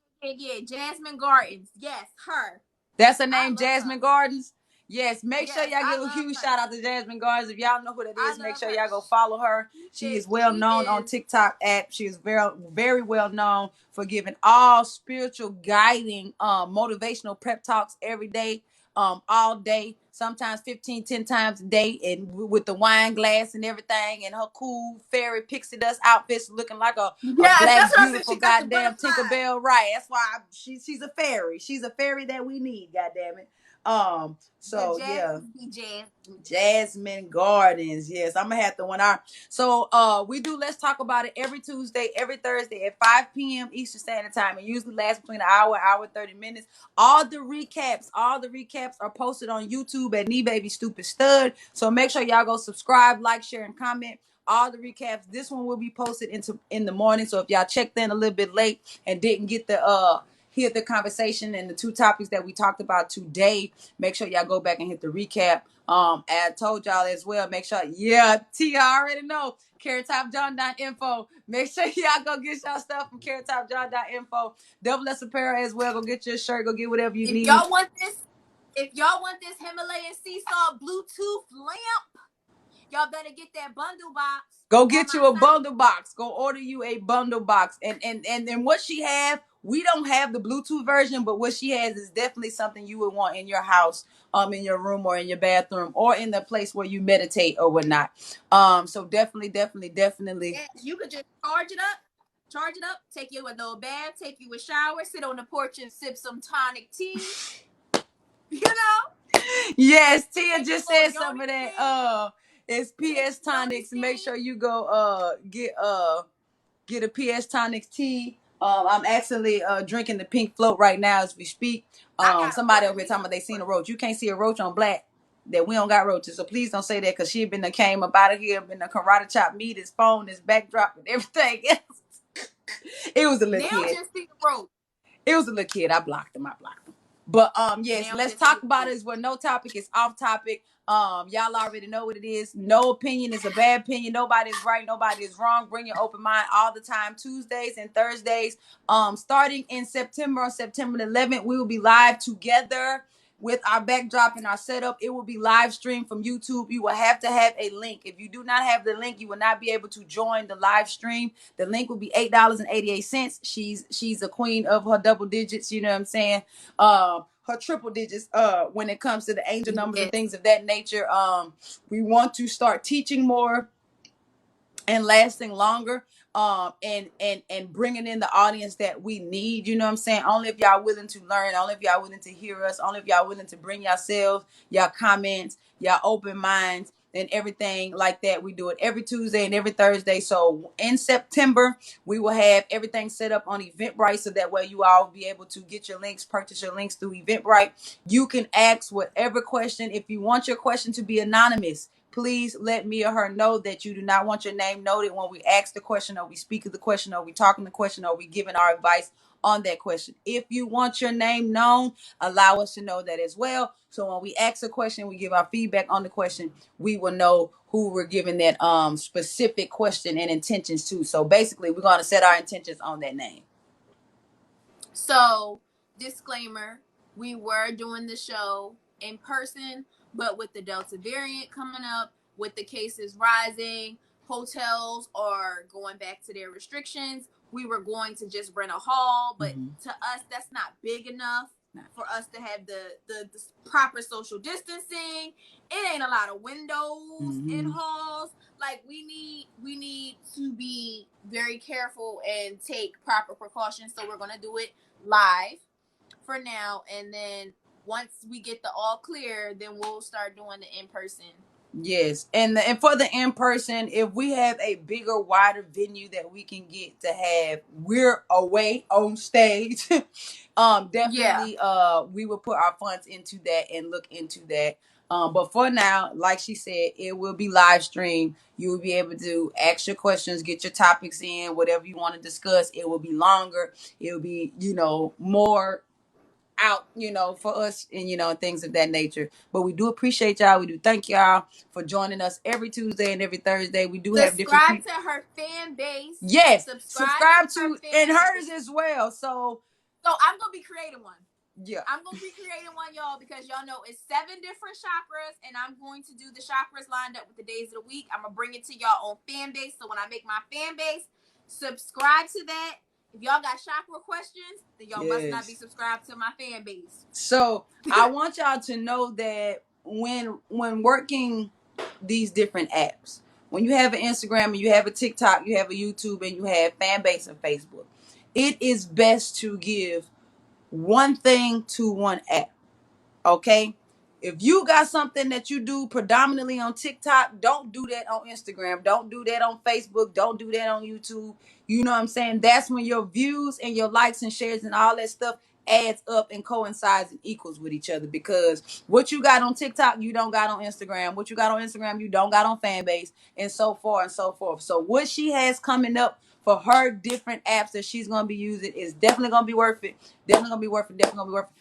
Jasmine Gardens. Yes, her. That's her name, Jasmine Gardens. Yes, make sure y'all give a huge shout out to Jasmine Gardens. If y'all know who that is, make sure y'all go follow her. She is well known on TikTok app. She is very, very well known for giving all spiritual guiding, motivational prep talks every day. all day, sometimes 10 times a day, and with the wine glass and everything, and her cool fairy pixie dust outfits looking like a black, beautiful goddamn Tinkerbell. Right. That's why she's a fairy. She's a fairy that we need, goddamn it. So yeah. Jasmine Gardens. Yes, I'm gonna have to one hour. So we do Let's Talk About It every Tuesday, every Thursday at 5 p.m. Eastern Standard Time. It usually lasts between an hour 30 minutes. All the recaps are posted on YouTube at Knee Baby Stupid Stud. So make sure y'all go subscribe, like, share, and comment. All the recaps. This one will be posted in the morning. So if y'all checked in a little bit late and didn't get the hear the conversation and the two topics that we talked about today, make sure y'all go back and hit the recap. I told y'all as well, make sure, Tia, I already know, CarrotTopJohn.info. Make sure y'all go get y'all stuff from CarrotTopJohn.info. Double S Apparel as well. Go get your shirt, go get whatever you need. If y'all want this Himalayan sea salt Bluetooth lamp, y'all better get that bundle box. Go get you a bundle box. Go order you a bundle box. And what she have, we don't have the Bluetooth version, but what she has is definitely something you would want in your house, in your room or in your bathroom or in the place where you meditate or whatnot. So definitely. Yeah, you could just charge it up, take you a little bath, take you a shower, sit on the porch and sip some tonic tea. You know? Yes, Tia just said some of that. It's PS Tonics. Make sure you go get a PS Tonics tea. I'm actually drinking the pink float right now as we speak. Somebody over here talking about they seen a roach. You can't see a roach on black. That we don't got roaches, so please don't say that, because she been came up out of here, been a karate chop me, this phone, this backdrop, and everything else. It was a little kid. Just see the roach. It was a little kid. I blocked him. But yes, Let's Talk About It is where no topic is off topic. Y'all already know what it is. No opinion is a bad opinion. Nobody is right, nobody is wrong. Bring your open mind all the time. Tuesdays and Thursdays. Starting in September, on September 11th, we will be live together with our backdrop and our setup. It will be live streamed from YouTube. You will have to have a link. If you do not have the link, you will not be able to join the live stream. The link will be $8.88. She's a queen of her double digits, you know what I'm saying? Her triple digits when it comes to the angel numbers and things of that nature. We want to start teaching more and lasting longer, and bringing in the audience that we need, you know what I'm saying? Only if y'all willing to learn, only if y'all willing to hear us, only if y'all willing to bring yourselves, y'all comments, y'all open minds, and everything like that. We do it every Tuesday and every Thursday. So in September, we will have everything set up on Eventbrite, so that way you all will be able to get your links, purchase your links through Eventbrite. You can ask whatever question. If you want your question to be anonymous, please let me or her know that you do not want your name noted when we ask the question, or we speak of the question, or we talking the question, or we giving our advice on that question. If you want your name known, allow us to know that as well. So when we ask a question, we give our feedback on the question, we will know who we're giving that specific question and intentions to. So basically, we're going to set our intentions on that name. So, disclaimer, we were doing the show in person, but with the Delta variant coming up, with the cases rising, hotels are going back to their restrictions. We were going to just rent a hall, but to us, that's not big enough for us to have the proper social distancing. It ain't a lot of windows in halls. Like, we need to be very careful and take proper precautions. So we're gonna do it live for now, and then once we get the all clear, then we'll start doing the in-person. Yes, and for the in-person, if we have a bigger, wider venue that we can get to have, we're away on stage. Definitely, we will put our funds into that and look into that. But for now, like she said, it will be live streamed. You will be able to ask your questions, get your topics in, whatever you want to discuss. It will be longer. It will be, more out, for us, and things of that nature. But we do appreciate y'all. We do thank y'all for joining us every Tuesday and every Thursday. We do have different subscribe to her fan base. Yes, subscribe to and hers as well. So I'm gonna be creating one. Yeah, I'm gonna be creating one, y'all, because y'all know it's 7 different chakras, and I'm going to do the chakras lined up with the days of the week. I'm gonna bring it to y'all on fan base. So when I make my fan base, subscribe to that. If y'all got chakra questions, then y'all must not be Yes. subscribed to my fan base. So I want y'all to know that when working these different apps, when you have an Instagram and you have a TikTok, you have a YouTube, and you have fan base on Facebook, it is best to give one thing to one app. Okay? If you got something that you do predominantly on TikTok, don't do that on Instagram. Don't do that on Facebook. Don't do that on YouTube. You know what I'm saying? That's when your views and your likes and shares and all that stuff adds up and coincides and equals with each other, because what you got on TikTok, you don't got on Instagram. What you got on Instagram, you don't got on Fanbase, and so forth and so forth. So what she has coming up for her different apps that she's going to be using is definitely going to be worth it. Definitely going to be worth it. Definitely going to be worth it.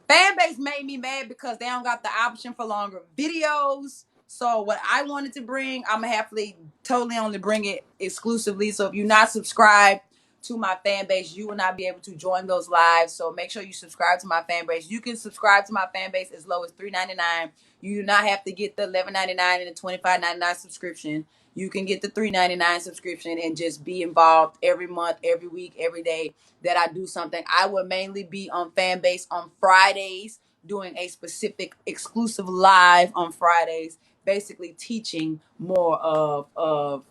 Fanbase made me mad because they don't got the option for longer videos. So what I wanted to bring, I'm gonna have to totally only bring it exclusively. So if you're not subscribed to my fan base, you will not be able to join those lives. So make sure you subscribe to my fan base. You can subscribe to my fan base as low as $3.99. You do not have to get the $11.99 and the $25.99 subscription. You can get the $3.99 subscription and just be involved every month, every week, every day that I do something. I will mainly be on Fanbase on Fridays, doing a specific exclusive live on Fridays, basically teaching more of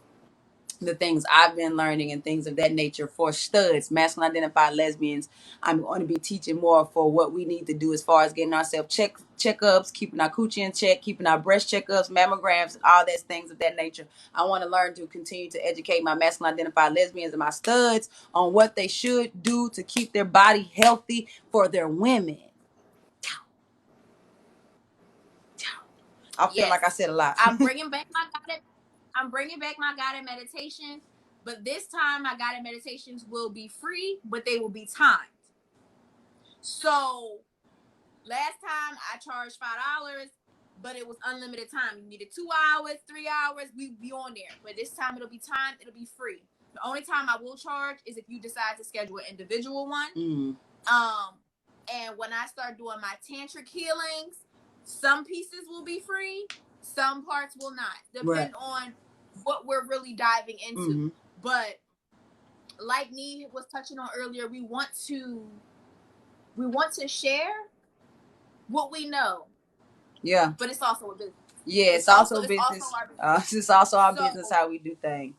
the things I've been learning and things of that nature for studs, masculine identified lesbians. I'm going to be teaching more for what we need to do as far as getting ourselves checkups, keeping our coochie in check, keeping our breast checkups, mammograms, all those things of that nature. I want to learn to continue to educate my masculine identified lesbians and my studs on what they should do to keep their body healthy for their women. I feel like I said a lot. I'm bringing back my guided meditations, but this time my guided meditations will be free, but they will be timed. So last time I charged $5, but it was unlimited time. You needed 2 hours, 3 hours, we'd be on there. But this time it'll be timed, it'll be free. The only time I will charge is if you decide to schedule an individual one. And when I start doing my tantric healings, some pieces will be free, some parts will not, depend on what we're really diving into. But like Nee was touching on earlier, we want to share what we know. Yeah. But it's also a business. Yeah, it's also business. It's also our business, how we do things.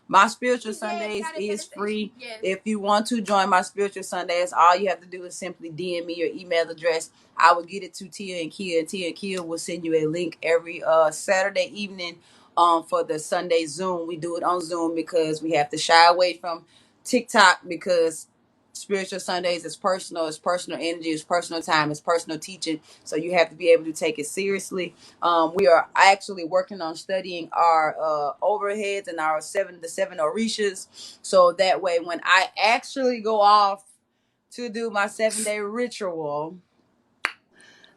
My Spiritual Sundays is free. Yes. If you want to join my Spiritual Sundays, all you have to do is simply DM me your email address. I will get it to Tia and Kia, and Tia and Kia will send you a link every Saturday evening for the Sunday Zoom. We do it on Zoom because we have to shy away from TikTok, because Spiritual Sundays is personal. It's personal energy. It's personal time. It's personal teaching. So you have to be able to take it seriously. We are actually working on studying our overheads and our the seven orishas. So that way, when I actually go off to do my 7-day ritual,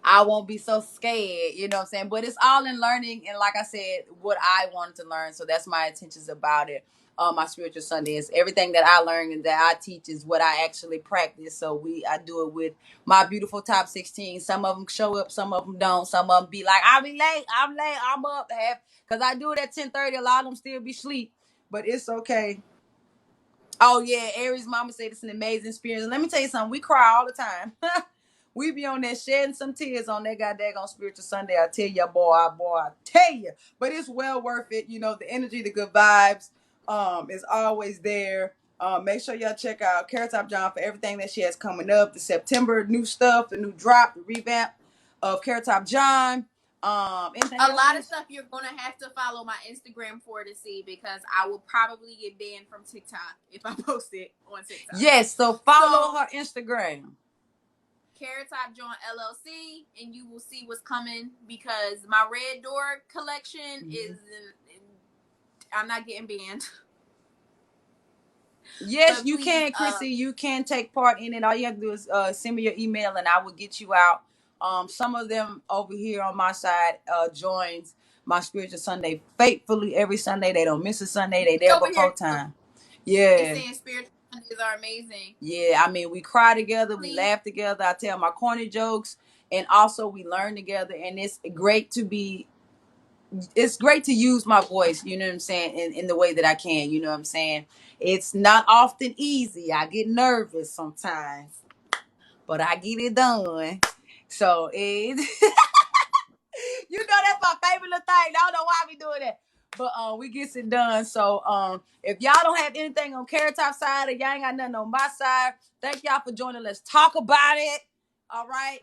I won't be so scared, you know what I'm saying? But it's all in learning, and like I said, what I wanted to learn. So that's my intentions about it. My Spiritual Sundays, everything that I learn and that I teach is what I actually practice. So I do it with my beautiful top 16. Some of them show up, some of them don't. Some of them be like, I'll be late, I'm up, because I do it at 10:30. A lot of them still be asleep, but it's okay. Oh yeah, Aries mama said it's an amazing experience. And let me tell you something, we cry all the time. We be on there shedding some tears on that goddamn Spiritual Sunday. I tell you, boy, I tell you. But it's well worth it. You know, the energy, the good vibes is always there. Make sure y'all check out Carrot Top John for everything that she has coming up. The September new stuff, the new drop, the revamp of Carrot Top John. A lot of stuff you're gonna have to follow my Instagram for to see, because I will probably get banned from TikTok if I post it on TikTok. Yes, so follow her Instagram, Carrot Top John LLC, and you will see what's coming, because my Red Door collection is I'm not getting banned. Yes, but you can, Chrissy. You can take part in it. All you have to do is send me your email, and I will get you out. Some of them over here on my side joins my Spiritual Sunday faithfully every Sunday. They don't miss a Sunday. They there before time. Yeah. They're saying Spiritual Sundays are amazing. Yeah, I mean, we cry together, we laugh together. I tell my corny jokes, and also we learn together, and it's great to be it's great to use my voice, you know what I'm saying, in the way that I can, you know what I'm saying. It's not often easy. I get nervous sometimes, but I get it done. So it you know that's my favorite little thing. I don't know why we doing that. But we gets it done. So if y'all don't have anything on Carrot Top side or y'all ain't got nothing on my side, thank y'all for joining. Let's talk about it. All right.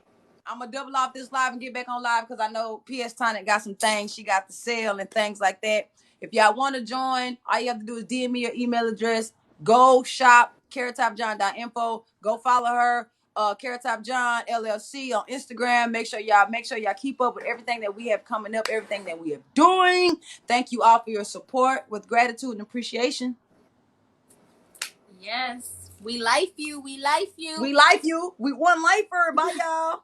I'm gonna double off this live and get back on live because I know PS Tonic got some things she got to sell and things like that. If y'all want to join, all you have to do is DM me your email address. Go shop carrottopjohn.info. Go follow her, Carrot Top John LLC on Instagram. Make sure y'all keep up with everything that we have coming up, everything that we are doing. Thank you all for your support with gratitude and appreciation. Yes. We like you. We like you. We like you. We one lifer. Bye, y'all.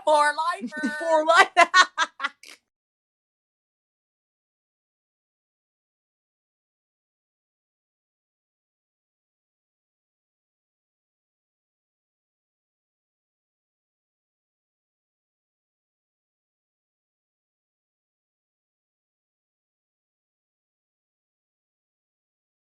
For lifer. For life.